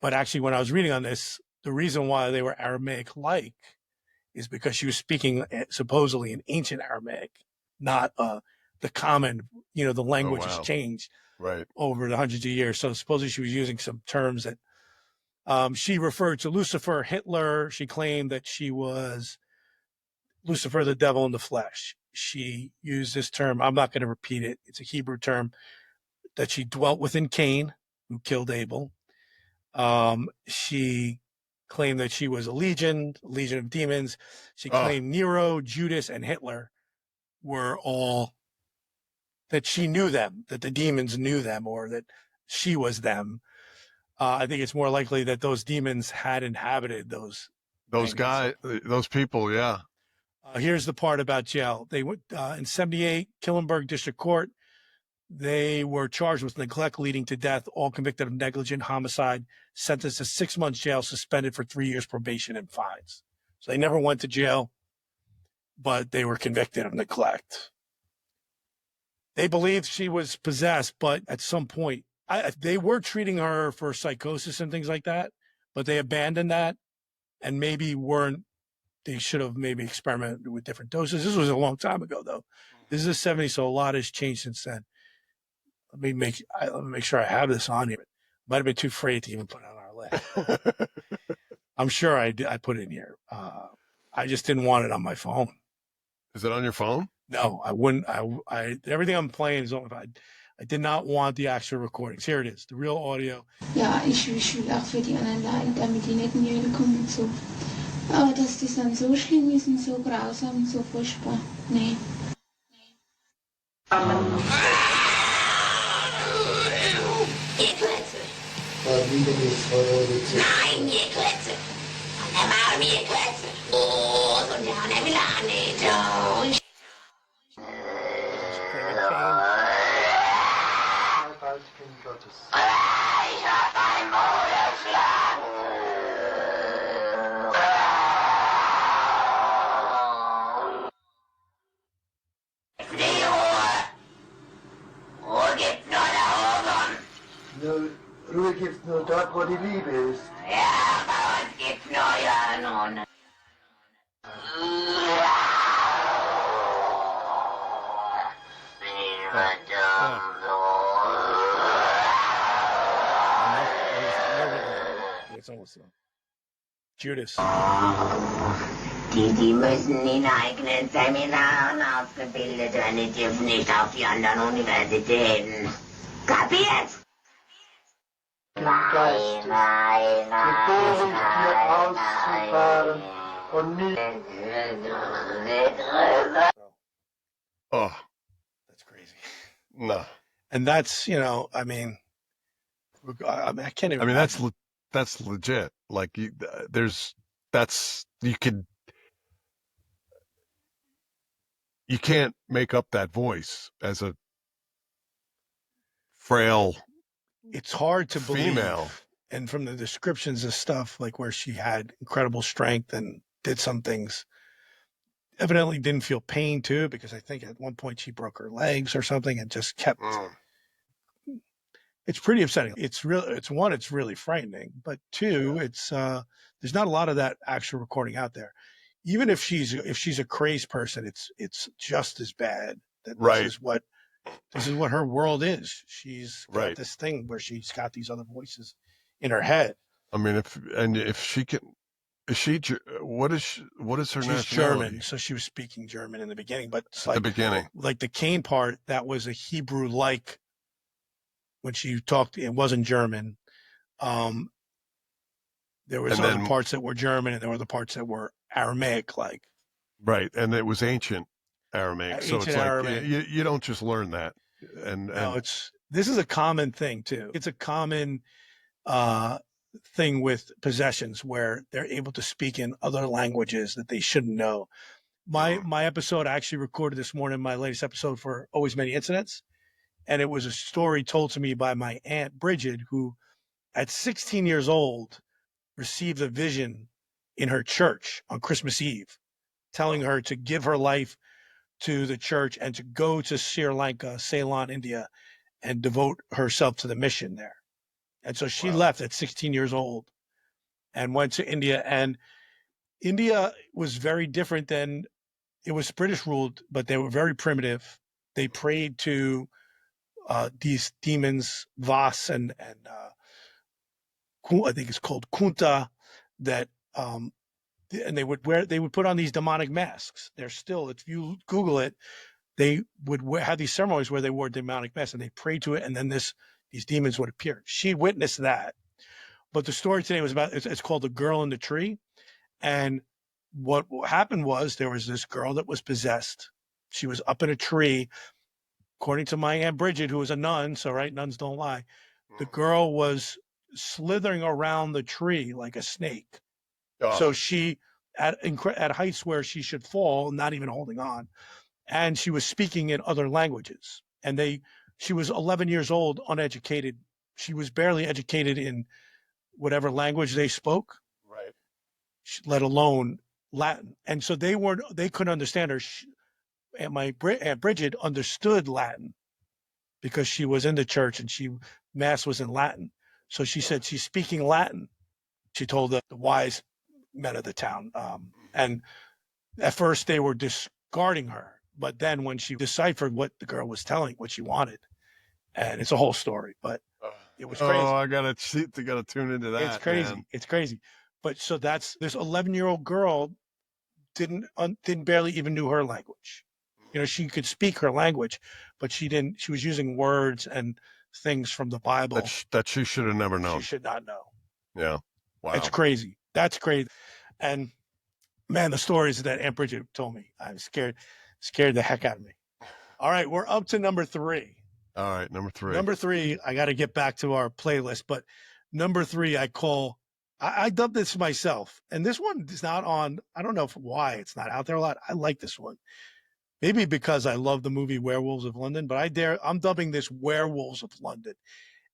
But actually, when I was reading on this, the reason why they were Aramaic-like is because she was speaking supposedly in ancient Aramaic, not the common, the language has changed over the hundreds of years. So supposedly she was using some terms that she referred to Lucifer, Hitler. She claimed that she was Lucifer, the devil in the flesh. She used this term. I'm not going to repeat it. It's a Hebrew term that she dwelt within Cain, who killed Abel. She claimed that she was a legion of demons. She claimed Nero, Judas, and Hitler were all, that she knew them, that the demons knew them, or that she was them. I think it's more likely that those demons had inhabited those guys, those people. Yeah. Here's the part about jail. They went in 78, Killenberg District Court. They were charged with neglect leading to death, all convicted of negligent homicide, sentenced to 6 months jail, suspended for 3 years probation and fines. So they never went to jail, but they were convicted of neglect. They believed she was possessed, but at some point, they were treating her for psychosis and things like that, but they abandoned that and maybe they should have maybe experimented with different doses. This was a long time ago, though. This is the 70s, so a lot has changed since then. Let me make sure I have this on here. Might have been too afraid to even put it on our list. I'm sure I put it in here. I just didn't want it on my phone. Is it on your phone? No, I wouldn't. Everything I'm playing is on. I did not want the actual recordings. Here it is, the real audio. Ja, ich will auch für die anderen leiden, damit die nicht in die Höhle kommen und so. Aber dass das dann so schlimm ist und so grausam und so furchtbar. Nee. Nein, Gekletze. Und dann machen wir Gekletze. Oh, und dann haben wir nicht. Ich hab ein Modeschlag. Die Ruhe gibt nur da oben. Ruhe gibt's nur dort, wo die Liebe ist. Ja, bei uns gibt's nur ja nun. It's almost Judas. Die müssen in eigenen Seminaren ausgebildet werden, die dürfen nicht auf die anderen Universitäten. Kapiert? Geist geboren, hier auszufahren und nicht. Oh, that's crazy. No. And that's, you know, I mean, I can't even. I mean, that's legit. Like, you can't make up that voice as a frail. It's hard to female. believe. And from the descriptions of stuff, like where she had incredible strength and did some things, evidently didn't feel pain too, because I think at one point she broke her legs or something and just kept. It's pretty upsetting. It's really frightening, but two, it's there's not a lot of that actual recording out there. Even if she's a crazed person, it's just as bad. That Right. This is what her world is. She's got this thing where she's got these other voices in her head. I mean, if she can, what is her She's nationality? German, so she was speaking German in the beginning. But it's like, the beginning, like the Cain part, that was a Hebrew-like. When she talked, it wasn't German. There was other parts that were German, and there were the parts that were Aramaic-like. Right, and it was ancient Aramaic. So it's like Aramaic. you don't just learn that. No, this is a common thing too. It's a common thing with possessions where they're able to speak in other languages that they shouldn't know. My episode I actually recorded this morning, my latest episode for Always Many Incidents, and it was a story told to me by my Aunt Bridget, who at 16 years old received a vision in her church on Christmas Eve, telling her to give her life to the church and to go to Sri Lanka, Ceylon, India, and devote herself to the mission there. And so she left at 16 years old and went to India. And India was very different than, it was British ruled, but they were very primitive. They prayed to these demons, Vas and I think it's called Kunta, that and they would put on these demonic masks. They're still, if you Google it, they would have these ceremonies where they wore demonic masks and they prayed to it, and then these demons would appear. She witnessed that. But the story today was about, it's called The Girl in the Tree. And what happened was there was this girl that was possessed. She was up in a tree. According to my Aunt Bridget, who was a nun, so right, nuns don't lie, the girl was slithering around the tree like a snake. Oh. So she, at heights where she should fall, not even holding on, and she was speaking in other languages. And she was 11 years old, uneducated. She was barely educated in whatever language they spoke, right? Let alone Latin. And so they couldn't understand her. And my Aunt Bridget understood Latin because she was in the church and mass was in Latin. So she said she's speaking Latin. She told the wise men of the town. And at first they were discarding her, but then when she deciphered what the girl was telling, what she wanted, and it's a whole story, but it was crazy. Oh, I gotta tune into that. It's crazy. Man. It's crazy. But so this 11-year-old girl didn't barely even knew her language. You know, she could speak her language, but she was using words and things from the Bible that she should have never known. She should not know. Yeah. Wow. It's crazy. That's crazy. And man, the stories that Aunt Bridget told me, I'm scared the heck out of me. All right, we're up to number 3. All right, number 3. Number 3, I got to get back to our playlist, but number 3, I dubbed this myself. And this one is not on, I don't know why it's not out there a lot. I like this one. Maybe because I love the movie Werewolves of London, but I'm dubbing this Werewolves of London.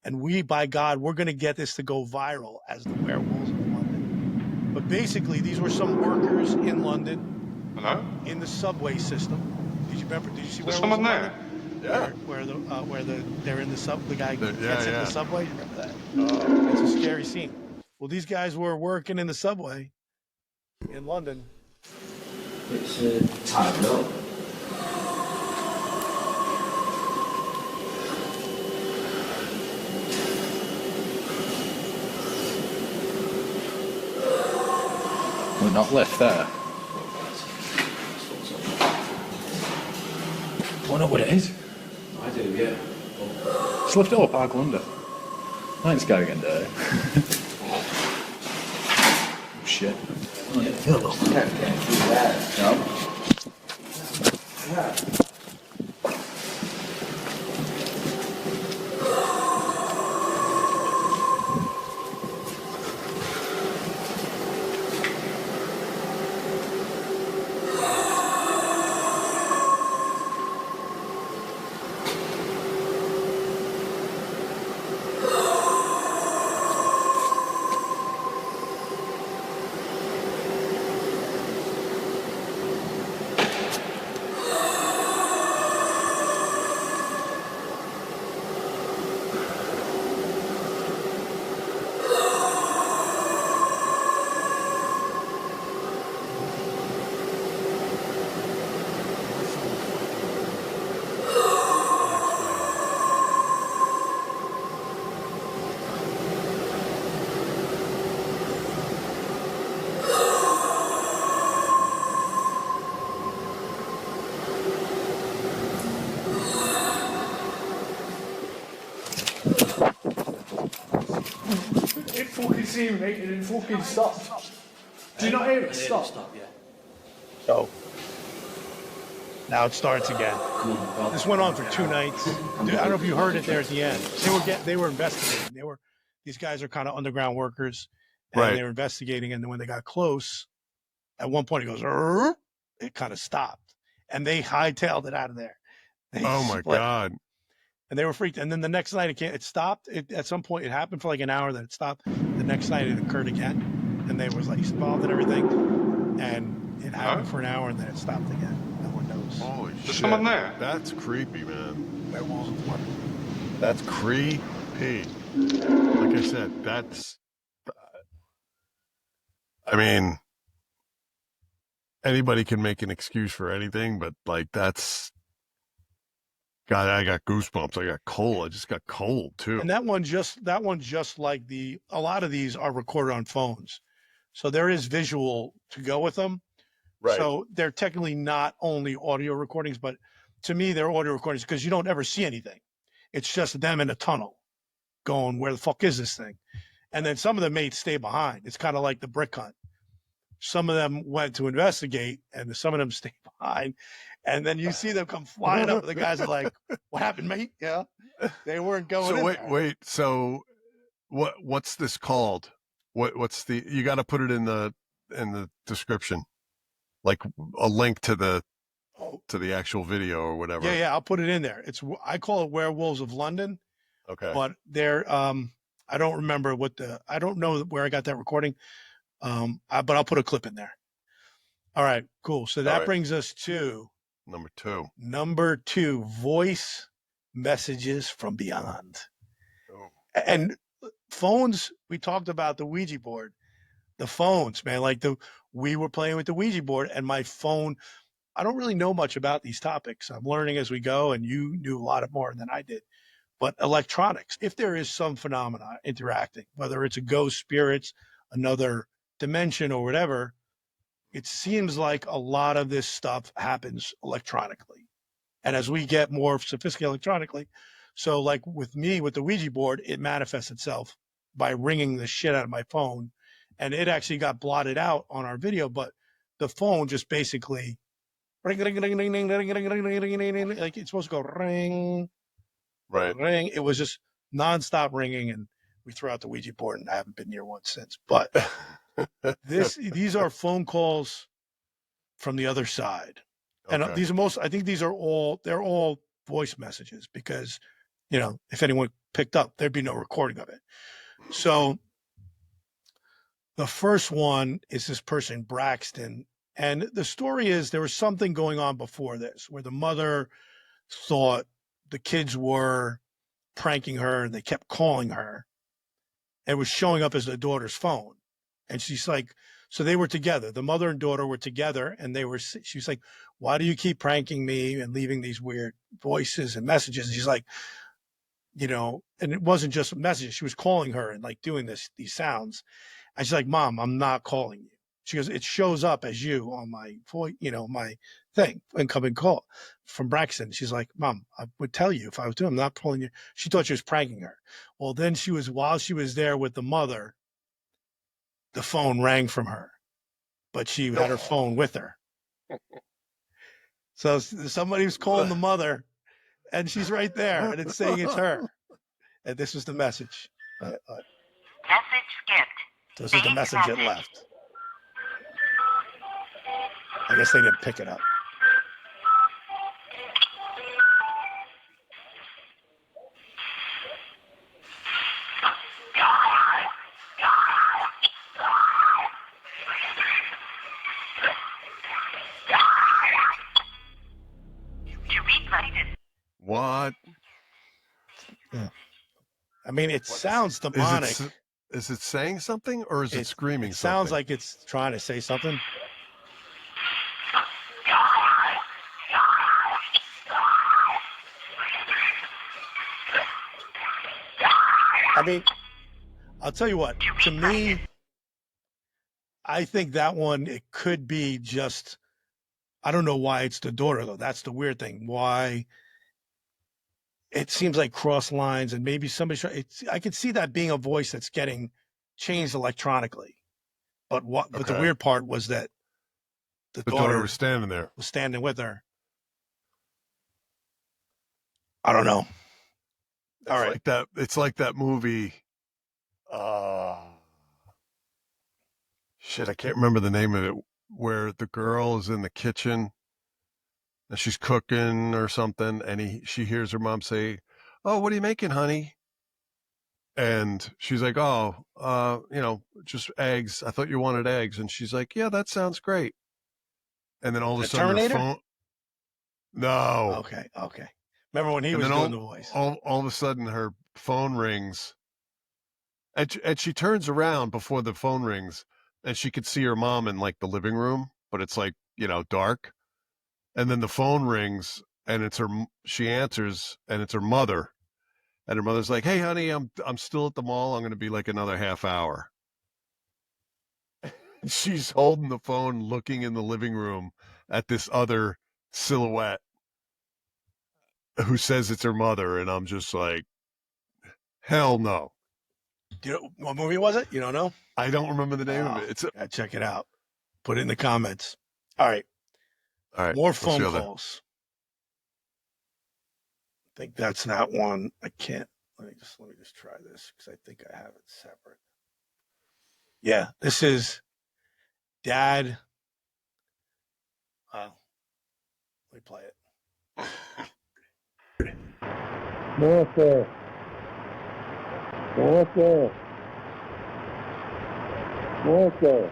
And we, by God, we're going to get this to go viral as the Werewolves of London. But basically, these were some workers in London. Hello? In the subway system. Did you remember? Did you see There's Werewolves someone of there. London? Yeah. Where they're in the the guy gets in yeah. the subway. You remember that? It's a scary scene. Well, these guys were working in the subway in London. It's tied up. We're not left there. Do I know what it is? I do, yeah. Just lift it up, I'll go under. I ain't scared again, dirty. Oh, shit. Oh, yeah. Can't get through there. No. Yeah. It fucking seemed, mate. It fucking stopped. Do you not hear it? Stop. Yeah. So now it starts again. This went on for 2 nights. Dude, I don't know if you heard it there at the end. They were investigating. These guys are kind of underground workers, and Right. they were investigating. And then when they got close, at one point it goes, "Rrr," it kind of stopped, and they hightailed it out of there. They Oh my split. God. And they were freaked. And then the next night it stopped. At some point it happened for like an hour, then it stopped. The next night it occurred again, and they was like involved in everything. And it happened for an hour, and then it stopped again. No one knows. Holy shit. There's someone there. That's creepy, man. Werewolves of London. That's creepy. Like I said, that's. I mean, anybody can make an excuse for anything, but like that's. God, I got goosebumps. I got cold. I just got cold too. And that one just like a lot of these are recorded on phones, so there is visual to go with them. Right. So they're technically not only audio recordings, but to me they're audio recordings because you don't ever see anything. It's just them in a tunnel going, where the fuck is this thing? And then some of them may stay behind. It's kind of like the brick hunt. Some of them went to investigate, and some of them stayed behind. And then you see them come flying up. The guys are like, "What happened, mate?" Yeah, they weren't going. So in wait, there. wait. So what's this called? What's the? You got to put it in the description, like a link to the actual video or whatever. Yeah, I'll put it in there. I call it Werewolves of London. Okay. But they're I don't remember I don't know where I got that recording. But I'll put a clip in there. All right, cool. So that brings us to number two, voice messages from beyond. Oh. And phones, we talked about the Ouija board. The phones, man, we were playing with the Ouija board, and my phone, I don't really know much about these topics. I'm learning as we go, and you knew a lot more than I did. But electronics, if there is some phenomena interacting, whether it's a ghost, spirits, another dimension or whatever, it seems like a lot of this stuff happens electronically. And as we get more sophisticated electronically, so like with me, with the Ouija board, it manifests itself by ringing the shit out of my phone. And it actually got blotted out on our video, but the phone just basically ring, ring, ring, ring, ring, ring, ring, ring, ring, ring, ring, like it's supposed to go ring, ring. It was just nonstop ringing, and we threw out the Ouija board, and I haven't been near one since. But these are phone calls from the other side. And I think they're all voice messages because, if anyone picked up. There'd be no recording of it. So the first one is this person, Braxton. And the story is there was something going on before this where the mother thought the kids were pranking her and they kept calling her. It was showing up as the daughter's phone. And she's like, so they were together. The mother and daughter were together and she was like, why do you keep pranking me and leaving these weird voices and messages? And she's like, and it wasn't just messages. She was calling her and like doing these sounds. And she's like, Mom, I'm not calling you. She goes, it shows up as you on my voice, my thing, incoming call from Braxton. She's like, Mom, I would tell you if I was doing, I'm not calling you. She thought she was pranking her. Well, then while she was there with the mother, the phone rang from her, but she had her phone with her. So somebody was calling the mother and she's right there and it's saying it's her. And this was the message. Message skipped. This is the message that left. I guess they didn't pick it up. What? Yeah. I mean, it sounds demonic. Is it saying something or is it screaming something? Sounds like it's trying to say something. I mean, I'll tell you what, to me, I think that one, it could be just, I don't know why it's the daughter, though. That's the weird thing. Why it seems like cross lines and maybe I could see that being a voice that's getting changed electronically. But but the weird part was that the daughter was standing there. Was standing with her. I don't know. All right. It's like that movie. Shit, I can't remember the name of it. Where the girl is in the kitchen and she's cooking or something, and she hears her mom say, "Oh, what are you making, honey?" And she's like, "Oh, just eggs. I thought you wanted eggs." And she's like, "Yeah, that sounds great." And then all of a sudden, Terminator? her phone. No. Okay. Remember when he was doing the voice? All of a sudden, her phone rings, and she turns around before the phone rings, and she could see her mom in like the living room, but it's like dark. And then the phone rings, and she answers, and it's her mother, and her mother's like, "Hey, honey, I'm still at the mall. I'm going to be like another half hour." She's holding the phone, looking in the living room at this other silhouette who says it's her mother, and I'm just like, hell no. Do you know what movie was it? You don't know? I don't remember the name of it. Check it out. Put it in the comments. All right. More phone calls. I think that's that one. I can't. Let me just try this because I think I have it separate. Yeah, this is Dad. Let me play it. Martha. Martha. Martha.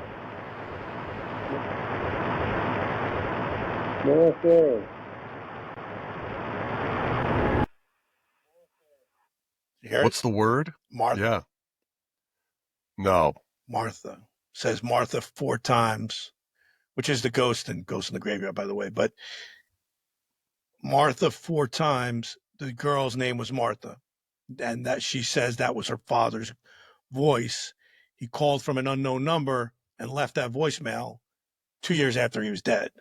Martha. You hear What's the word? Martha. Yeah. No. Martha. Says Martha 4 times, which is the ghost in the Graveyard, by the way. But Martha 4 times, the girl's name was Martha. And that she says that was her father's voice. He called from an unknown number and left that voicemail 2 years after he was dead.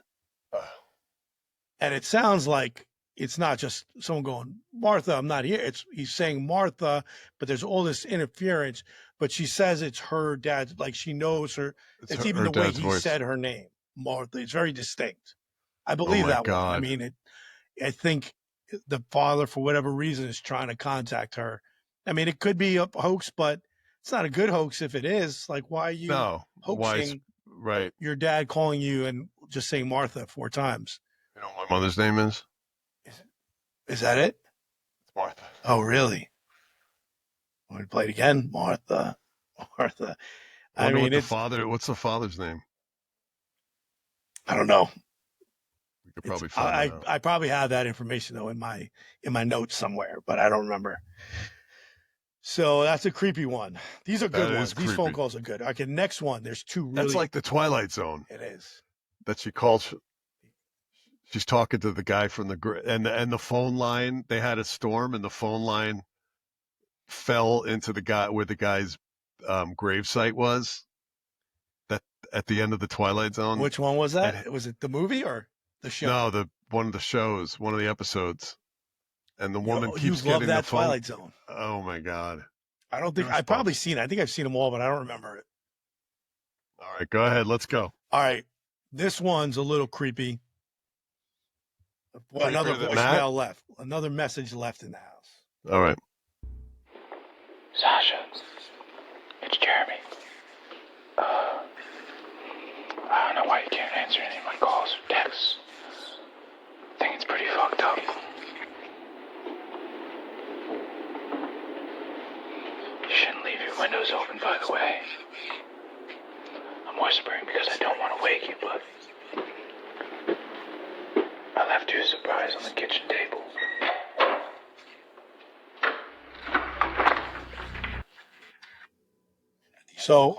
And it sounds like it's not just someone going, Martha, I'm not here. He's saying Martha, but there's all this interference. But she says it's her dad, like she knows her. It's even the way he said her name, Martha. It's very distinct. I believe that one. I mean, I think the father, for whatever reason, is trying to contact her. I mean, it could be a hoax, but it's not a good hoax if it is. Like, why are you hoaxing your dad calling you and just saying Martha 4 times? You know what my mother's name is? Is that it? It's Martha. Oh, really? Want me to play it again? Martha. I Wonder mean, what's the father's name? I don't know. We could probably find that out. I probably have that information though in my notes somewhere, but I don't remember. So that's a creepy one. These are good ones. These phone calls are good. Okay, next one. There's two really. That's like the Twilight Zone. It is. That she calls. She's talking to the guy from and the phone line. They had a storm, and the phone line fell into the guy where the guy's gravesite was. That at the end of the Twilight Zone. Which one was that? Was it the movie or the show? No, one of the shows, one of the episodes. And the woman keeps you love getting that the phone. Twilight Zone. Oh my God! I don't think I've probably seen it. I think I've seen them all, but I don't remember it. All right, go ahead. Let's go. All right, this one's a little creepy. Well, another voicemail left. Another message left in the house. All right. Sasha, it's Jeremy. I don't know why you can't answer any of my calls or texts. I think it's pretty fucked up. You shouldn't leave your windows open, by the way. I'm whispering because I don't want to wake you, but I left you a surprise on the kitchen table. So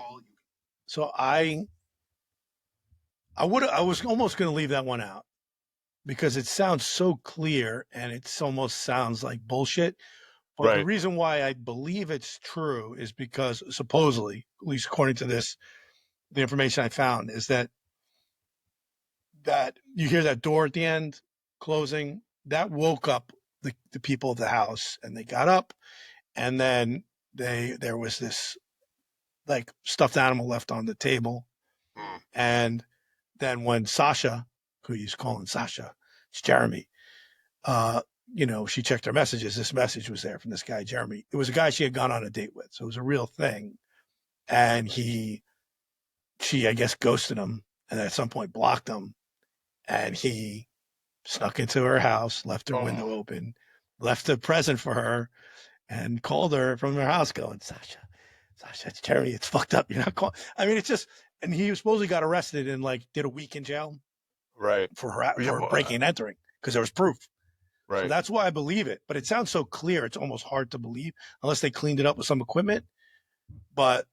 I was almost going to leave that one out because it sounds so clear and it almost sounds like bullshit. But the reason why I believe it's true is because supposedly, at least according to this, the information I found is that you hear that door at the end closing, that woke up the people of the house, and they got up, and then there was this like stuffed animal left on the table. And then when Sasha, who he's calling Sasha, it's Jeremy, she checked her messages. This message was there from this guy, Jeremy. It was a guy she had gone on a date with. So it was a real thing. And she, I guess, ghosted him and at some point blocked him. And he snuck into her house, left her window open, left a present for her, and called her from her house going, Sasha, it's Jeremy. It's fucked up. You're not calling. I mean, it's just, and he supposedly got arrested and did a week in jail. Right. For breaking and entering because there was proof. Right. So that's why I believe it. But it sounds so clear, it's almost hard to believe unless they cleaned it up with some equipment. But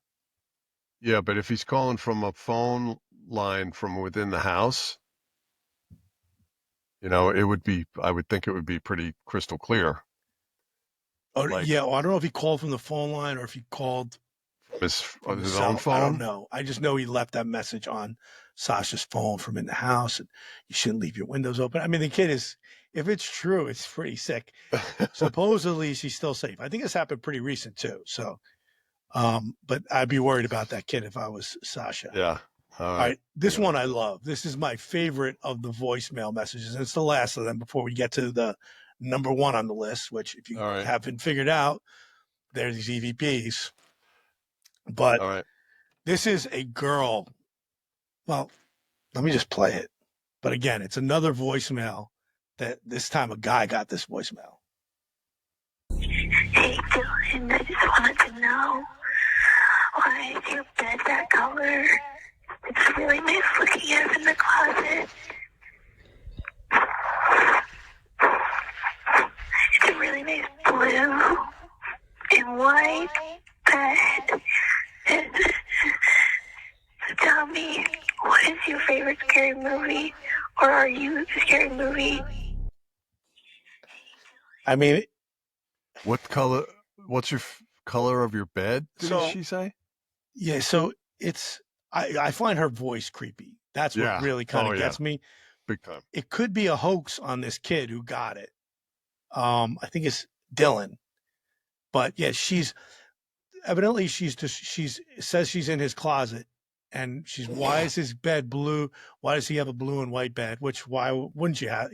yeah, but if he's calling from a phone line from within the house, it would be. I would think it would be pretty crystal clear. Oh yeah, well, I don't know if he called from the phone line or if he called from his own phone. I don't know. I just know he left that message on Sasha's phone from in the house, and you shouldn't leave your windows open. I mean, the kid is. If it's true, it's pretty sick. Supposedly, she's still safe. I think this happened pretty recent too. So, but I'd be worried about that kid if I was Sasha. Yeah. All right. This one I love. This is my favorite of the voicemail messages. And it's the last of them before we get to the number one on the list, which if you haven't figured out, they're these EVPs. But this is a girl. Well, let me just play it. But again, it's another voicemail. That this time a guy got this voicemail. Hey Dylan, I just wanted to know, why is your bed that color? It's really nice looking as in the closet. It's a really nice blue and white bed. So tell me, what is your favorite scary movie? Or are you the scary movie? I mean, what color? What's your color of your bed? Did she say? Yeah, so it's I find her voice creepy. That's what really kind of gets me. Big time. It could be a hoax on this kid who got it. I think it's Dylan, but yeah, she's evidently she says she's in his closet. And why is his bed blue? Why does he have a blue and white bed? Why wouldn't you have,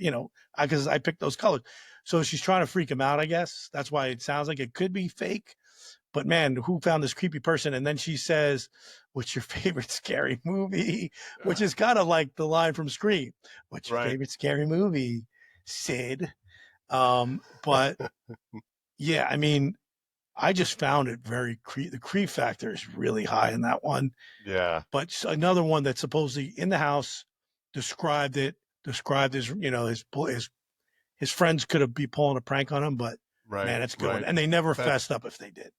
because I picked those colors. So she's trying to freak him out, I guess. That's why it sounds like it could be fake. But man, who found this creepy person? And then she says, what's your favorite scary movie? Which is kind of like the line from Scream. What's your favorite scary movie, Sid? But yeah, I mean, I just found it very the creep factor is really high in that one. Yeah. But another one that supposedly in the house described his his friends could have be pulling a prank on him, but Right. man, it's a good right. one. And they never That- fessed up if they did.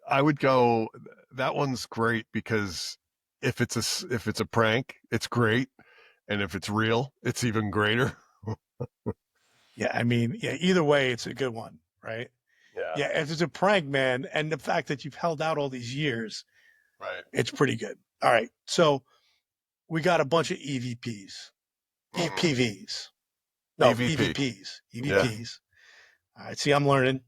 I would go. That one's great because if it's a prank, it's great, and if it's real, it's even greater. Yeah, I mean, yeah, either way, it's a good one, right? Yeah. Yeah, if it's a prank, man, and the fact that you've held out all these years, Right. it's pretty good. All right, so we got a bunch of EVPs, EPVs, no EVP. EVPs, Yeah. EVPs. All right, see, I'm learning.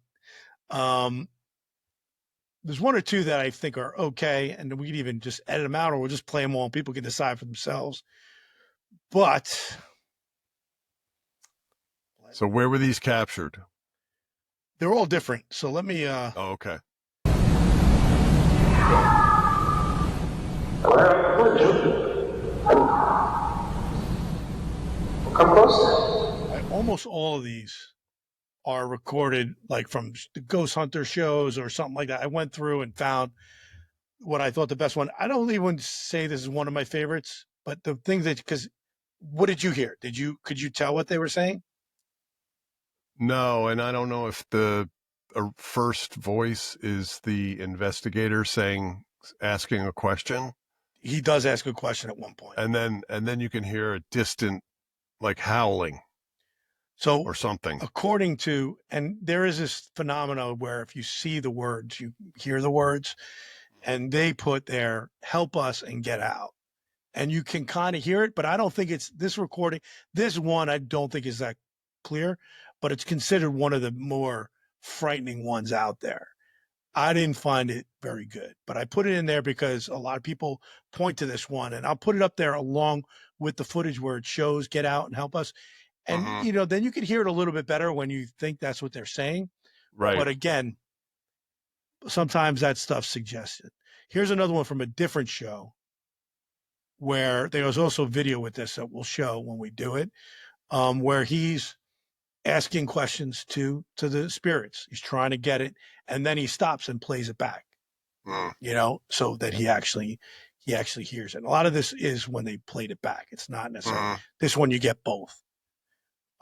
There's one or two that I think are okay, and we can even just edit them out, or we'll just play them all, and people can decide for themselves. But So where were these captured? they're all different. So let me. Oh, okay. Come closer. Almost all of these are recorded like from the Ghost Hunter shows or something like that. I went through and found what I thought the best one. I don't even say this is one of my favorites, but the things that because what did you hear? Could you tell what they were saying? No, and I don't know if the first voice is the investigator asking a question. He does ask a question at one point, and then you can hear a distant, like howling, or something. According to, and there is this phenomena where if you see the words, you hear the words, and they put there "help us" and "get out," and you can kind of hear it, but I don't think it's this recording. This one I don't think is that clear, but it's considered one of the more frightening ones out there. I didn't find it very good, but I put it in there because a lot of people point to this one, and I'll put it up there along with the footage where it shows "get out" and "help us." And, then you can hear it a little bit better when you think that's what they're saying. Right. But again, sometimes that stuff's suggested. Here's another one from a different show where there was also video with this that we'll show when we do it, where he's asking questions to the spirits. He's trying to get it, and then he stops and plays it back, so that he actually hears it. A lot of this is when they played it back. It's not necessarily this one. You get both.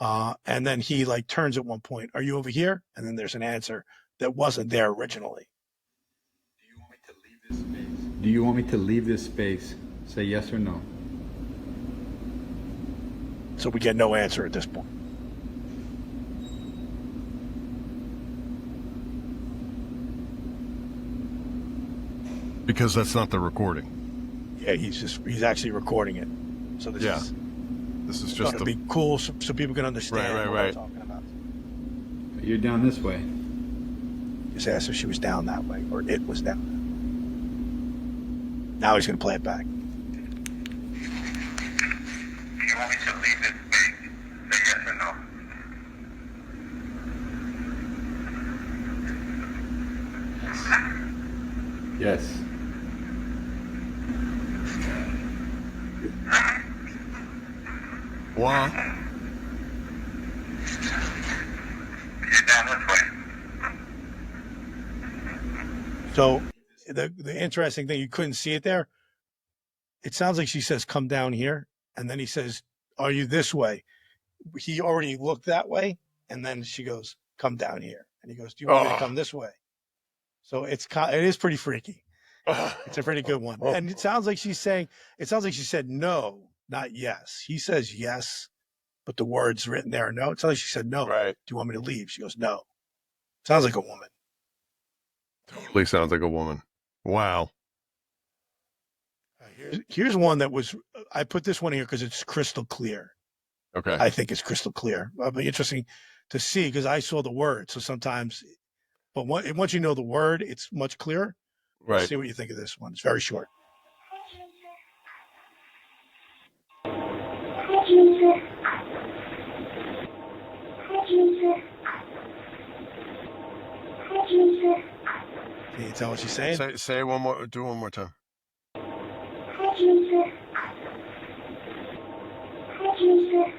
And then he like turns at one point, "Are you over here?" And then there's an answer that wasn't there originally. Do you want me to leave this space? Say yes or no. So we get no answer at this point. Because that's not the recording. Yeah, he's actually recording it. So this is just to be cool so people can understand what right. I'm talking about. You're down this way. Just asked if she was down that way or it was down. Now he's going to play it back. Do you want me to leave this space? Say yes or no. Yes. What? You're down this way. So the interesting thing, you couldn't see it there. It sounds like she says, "Come down here." And then he says, "Are you this way?" He already looked that way. And then she goes, "Come down here." And he goes, "Do you want me to come this way?" So it is pretty freaky. It's a pretty good one. And it sounds like she said no, not yes. He says yes, but the words written there are no. It sounds like she said no. Right. "Do you want me to leave?" She goes, "No." Sounds like a woman. Totally sounds like a woman. Wow. Here's one that was, I put this one here because it's crystal clear. Okay. I think it's crystal clear. It'll be interesting to see because I saw the word. So sometimes, but once you know the word, it's much clearer. Right. See what you think of this one. It's very short. Hi, Jesus. Hi, Jesus. Hi, Jesus. Can you tell what she's saying? Say one more. Do one more time. Hi, Jesus. Hi, Jesus.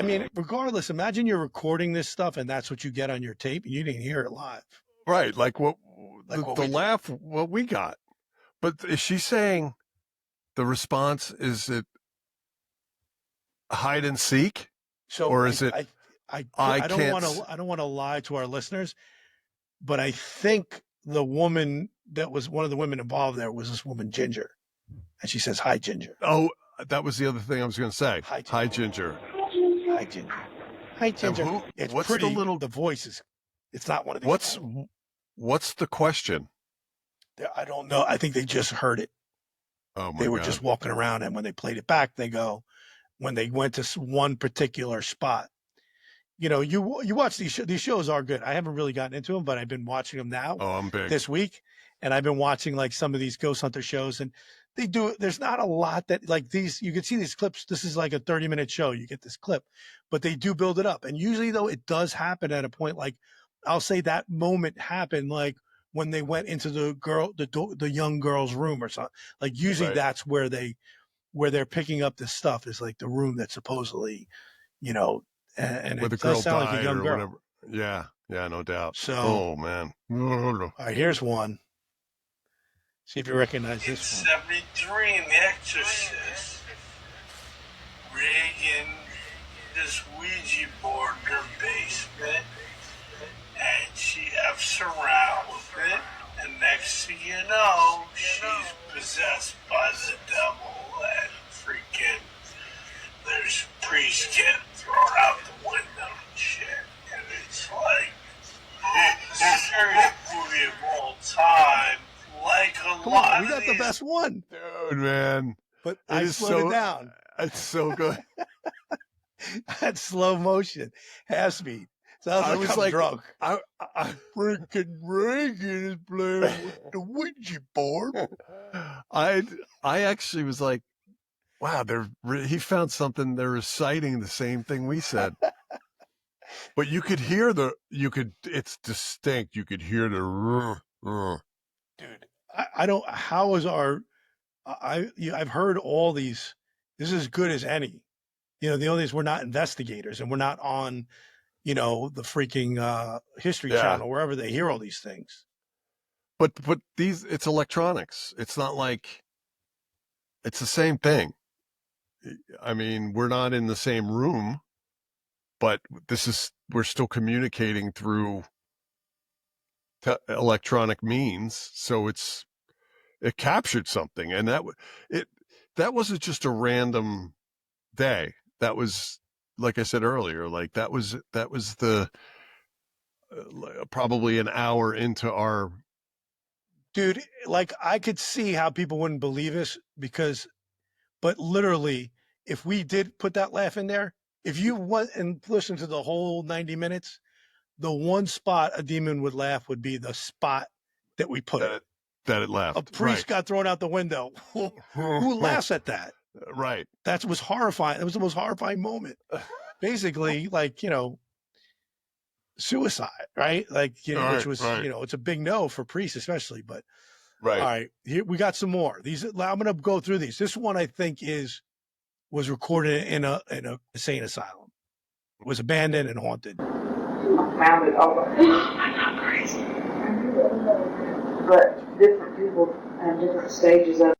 I mean, regardless, imagine you're recording this stuff and that's what you get on your tape and you didn't hear it live. Right. Like what Like the laugh, what we got. But is she saying the response, is it hide and seek? So or is it I don't want to lie to our listeners, but I think the woman that was one of the women involved there was this woman Ginger, and she says, "Hi, Ginger." Oh, that was the other thing I was going to say. Hi, Ginger. Hi, Ginger. Hi, Ginger. It's what's pretty. the little? The voice is. It's not one of these. What's the question? I don't know. I think they just heard it. Oh my They were God. just walking around, and when they played it back, they go, when they went to one particular spot. You know, you watch these shows are good. I haven't really gotten into them, but I've been watching them now. Oh, I'm big. This week, and I've been watching like some of these ghost hunter shows, and they do. There's not a lot that like these. You can see these clips. This is like a 30-minute show. You get this clip, but they do build it up. And usually, though, it does happen at a point. Like I'll say that moment happened like when they went into the young girl's room or something. Like usually, Right. that's where they're picking up this stuff is like the room that supposedly, you know. And Where it the does girl sound like a died young or girl. whatever. Yeah, no doubt. So, oh man. All right, here's one. See if you recognize In this one. 73 in The Exorcist, Reagan, this Ouija board in her basement, and she F's around with it, and next thing you know, she's possessed by the devil, and freaking there's priests getting thrown out the window and shit, and it's like the scariest movie of all time. Like a Come lot on, we of got the these best one. Dude, man. But It I is slowed it down. It's so good. That's slow motion, half speed. Sounds I like was I'm like, drunk. I freaking Reagan is playing with the Ouija board. I actually was like, wow, he found something. They're reciting the same thing we said. But you could hear it's distinct. You could hear the Dude, I don't. How is our? I've heard all these. This is as good as any. You know, the only thing is we're not investigators and we're not on, you know, the freaking History Yeah. Channel, wherever they hear all these things. But it's electronics. It's not like it's the same thing. I mean, we're not in the same room, but we're still communicating through electronic means. So it captured something, and that wasn't just a random day. That was, like I said earlier, like that was the probably an hour into our. Dude, like I could see how people wouldn't believe us but literally, if we did put that laugh in there, if you went and listened to the whole 90 minutes, the one spot a demon would laugh would be the spot that we put it. That it laughed. A priest Right. got thrown out the window. Who laughs at that? Right. That was horrifying. It was the most horrifying moment. Basically, like, you know, suicide, right? Like, you know, Right, which was, right. you know, it's a big no for priests, especially. But Right. all right, here we got some more. I'm going to go through these. This one I think was recorded in a insane asylum. It was abandoned and haunted. Found it over. I'm not crazy. But different people have different stages of.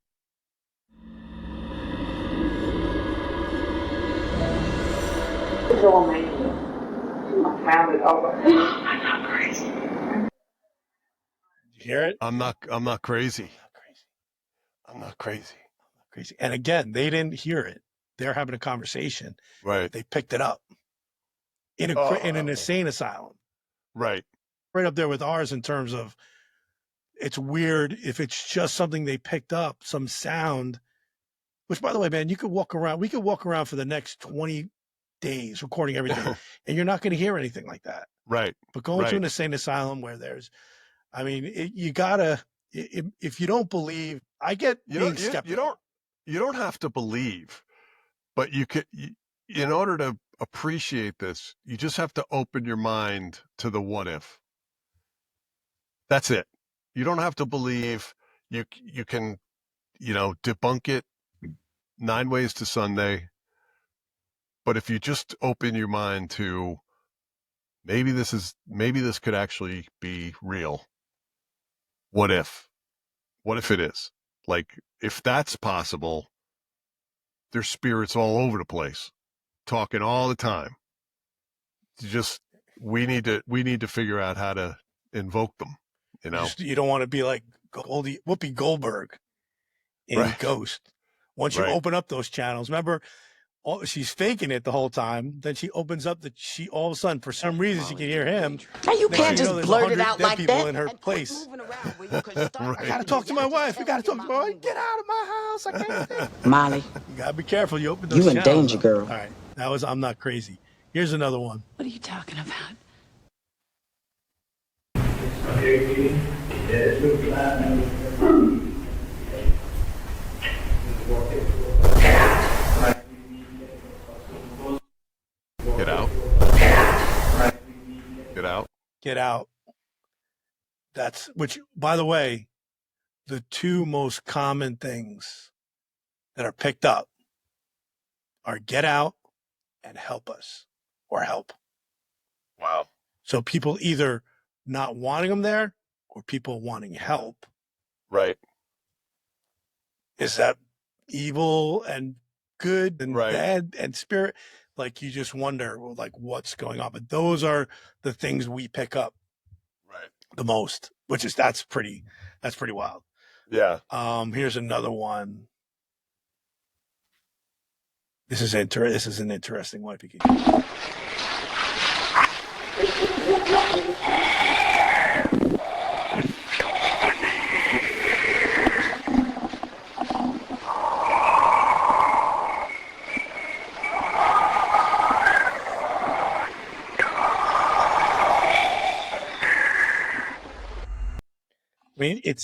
I found it over. I'm not crazy. You hear it? I'm not crazy. I'm not crazy. Crazy. And again, they didn't hear it. They're having a conversation. Right. They picked it up in an insane asylum. Right. Right up there with ours in terms of it's weird if it's just something they picked up, some sound, which by the way, man, we could walk around for the next 20 days recording everything and you're not going to hear anything like that. Right. But going right. to an insane asylum where I mean, you gotta, if you don't believe, I get being skeptical. You don't have to believe, but in order to appreciate this, you just have to open your mind to the what if. That's it. You don't have to believe. You can, debunk it 9 ways to Sunday. But if you just open your mind to maybe this could actually be real. What if it is? Like, if that's possible, there's spirits all over the place, talking all the time. Just we need to figure out how to invoke them. You know, you don't want to be like Whoopi Goldberg in Right. Ghost. Once you Right. open up those channels, remember, she's faking it the whole time. Then she opens up she all of a sudden, for some reason, she can hear him. Now you Next can't thing just there's blurt it 100 out dead like people that. in her place. Right. I gotta talk to my wife. We gotta talk to my wife. Get out of my house. I can't. Molly, You gotta be careful. You open those you in channels danger, up. girl. All right. That was I'm Not Crazy. Here's another one. What are you talking about? Get out. Get out. Get out. Which, by the way, the two most common things that are picked up are get out and help us or help. Wow. So people either not wanting them there or people wanting help. Right. Is that evil and good and Right. bad and spirit? Like, you just wonder, well, like, what's going on? But those are the things we pick up the most, which is that's pretty wild. Yeah. Here's another one. This is an interesting one. I mean, it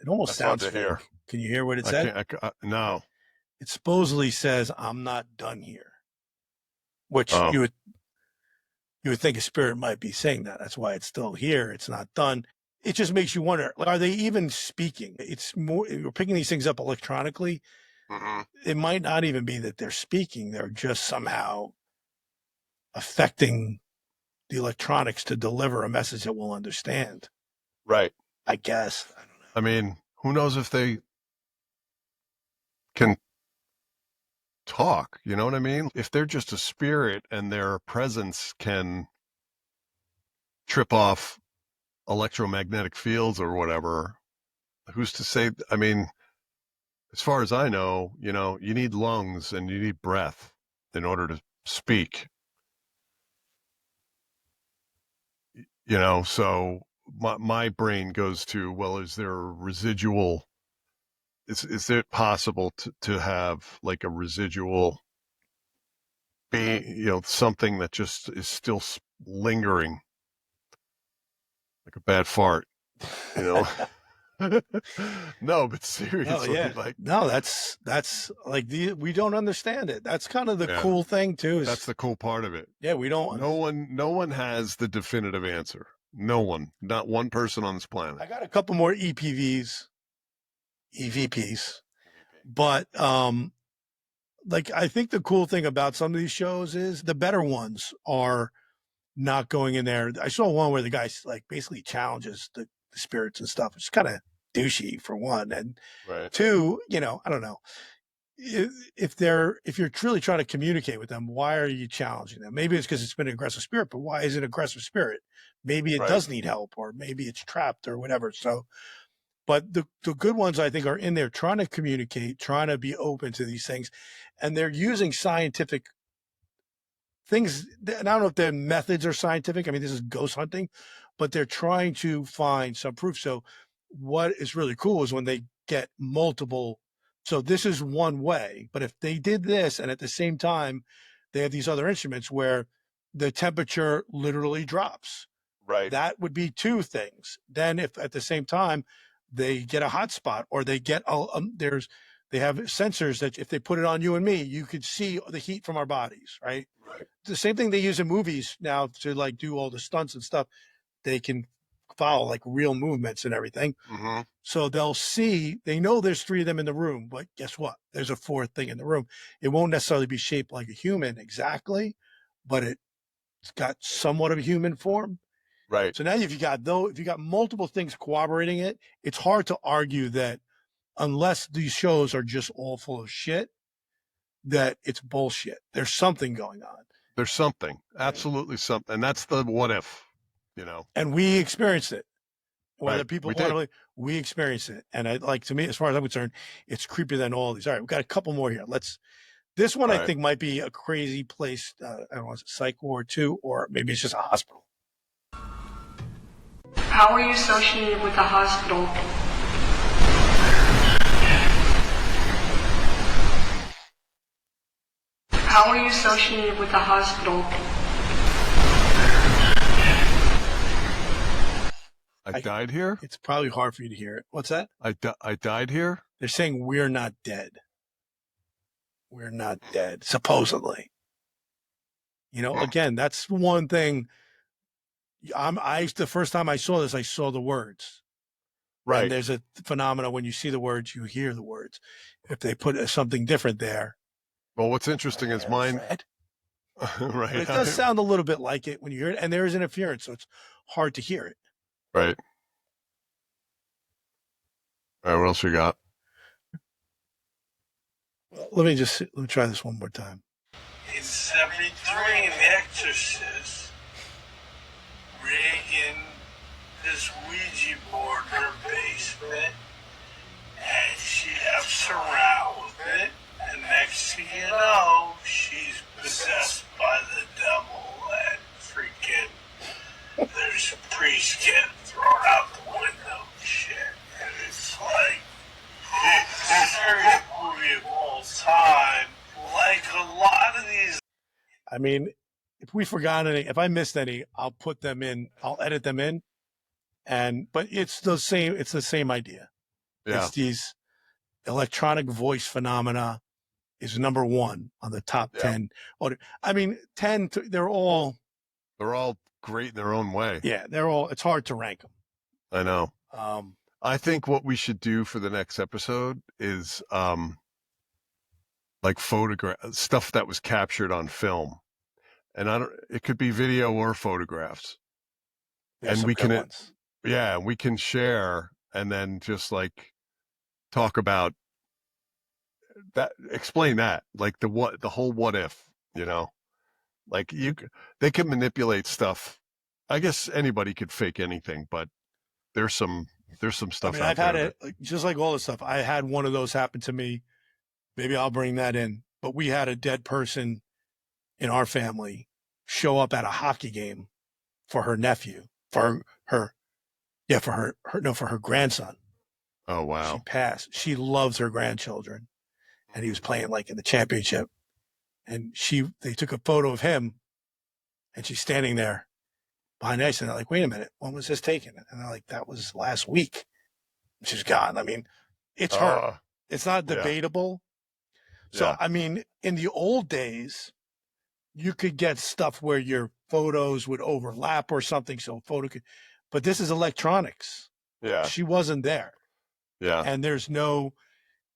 almost That's hard sounds to hear. fake. Can you hear what it said? No. It supposedly says, "I'm not done here," which Oh. you would think a spirit might be saying that. That's why it's still here. It's not done. It just makes you wonder, like, are they even speaking? It's more, we're picking these things up electronically. Mm-hmm. It might not even be that they're speaking. They're just somehow affecting the electronics to deliver a message that we'll understand. Right. I guess. I don't know. I mean, who knows if they can talk, you know what I mean? If they're just a spirit and their presence can trip off electromagnetic fields or whatever, who's to say? I mean, as far as I know, you need lungs and you need breath in order to speak. So my brain goes to, well, is there a residual? Is it possible to have like a residual being, something that just is still lingering, like a bad fart, No, but seriously, no, that's like we don't understand it. That's kind of the cool thing too. That's the cool part of it. Yeah, we don't. No one has the definitive answer. No one, not one person on this planet. I got a couple more EVPs, but like, I think the cool thing about some of these shows is the better ones are not going in there. I saw one where the guy like basically challenges the spirits and stuff. It's kind of douchey, for one, and two, I don't know. If you're truly trying to communicate with them, why are you challenging them? Maybe it's because it's been an aggressive spirit, but why is it an aggressive spirit? Maybe it does need help, or maybe it's trapped or whatever. So, but the good ones, I think, are in there trying to communicate, trying to be open to these things, and they're using scientific things. And I don't know if their methods are scientific. I mean, this is ghost hunting, but they're trying to find some proof. So what is really cool is when they get multiple. So this is one way, but if they did this and at the same time they have these other instruments where the temperature literally drops, right? That would be two things. Then if at the same time they get a hot spot, or they get they have sensors that if they put it on you and me, you could see the heat from our bodies, right? Right. The same thing they use in movies now to like do all the stunts and stuff. They can follow like real movements and everything. Mm-hmm. So they know there's 3 of them in the room, but guess what? There's a 4th thing in the room. It won't necessarily be shaped like a human exactly, but it's got somewhat of a human form. Right. So now if you got multiple things corroborating it, it's hard to argue that unless these shows are just all full of shit, that it's bullshit. There's something going on. There's something, absolutely something. And that's the what if, And we experienced it. Whether Right. people We want to did. believe, we experienced it. And to me, as far as I'm concerned, it's creepier than all these. All right, we've got a couple more here. This one All I right. think might be a crazy place. I don't know, is it psych ward too, or maybe it's just a hospital. How are you associated with the hospital? How are you associated with the hospital? I died here? It's probably hard for you to hear it. What's that? I died here? They're saying we're not dead. We're not dead, supposedly. Again, that's one thing. The first time I saw this, I saw the words. Right. And there's a phenomenon when you see the words, you hear the words. If they put something different there. Well, what's interesting is mine. Right. But it does sound a little bit like it when you hear it, and there is interference, so it's hard to hear it. Right. All right, what else you got? Well, let me try this one more time. In 73 in Exorcist, Reagan, this Ouija board in her basement, and she F's around with it, and next thing you know, she's possessed by the devil, and freaking, there's a priest getting thrown out the window and shit, and it's like, it's the scariest movie of all time. Like a lot of these. I mean, if I missed any, I'll put them in. I'll edit them in, but it's the same. It's the same idea. Yeah. It's these electronic voice phenomena is number 1 on the top 10. I mean, 10. They're all great in their own way. Yeah, they're all. It's hard to rank them. I know. I think what we should do for the next episode is like photograph stuff that was captured on film, and it could be video or photographs, and we can we can share and then just like talk about that, explain that, like the whole what if, like they can manipulate stuff. I guess anybody could fake anything, but there's some stuff. I've had it just like all this stuff. I had one of those happen to me. Maybe I'll bring that in. But we had a dead person in our family show up at a hockey game for her nephew, for her grandson. Oh, wow. She passed. She loves her grandchildren. And he was playing like in the championship. And they took a photo of him and she's standing there behind the ice. And they're like, wait a minute, when was this taken? And they're like, that was last week. She's gone. I mean, it's her. It's not debatable. So, I mean, in the old days, you could get stuff where your photos would overlap or something. So but this is electronics. Yeah. She wasn't there. Yeah. And there's no,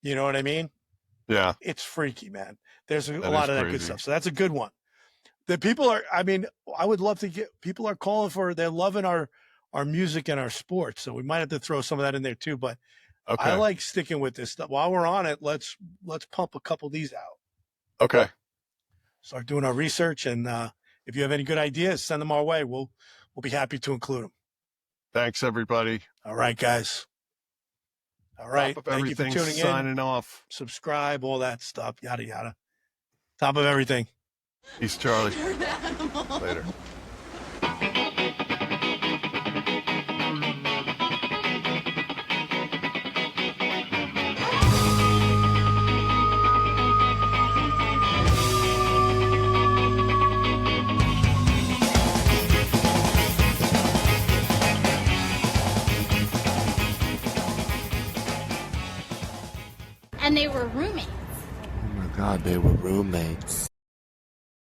you know what I mean? Yeah. It's freaky, man. There's a lot of that good stuff. So that's a good one. The people I would love to people are calling they're loving our music and our sports. So we might have to throw some of that in there too. But I like sticking with this stuff. While we're on it, let's pump a couple of these out. Okay. Start doing our research. And if you have any good ideas, send them our way. We'll be happy to include them. Thanks, everybody. All right, guys. All right. Thank you for tuning in. Signing off. Subscribe, all that stuff, yada, yada. Top of everything. Peace, Charlie. Later. And they were roommates. Oh my God, they were roommates.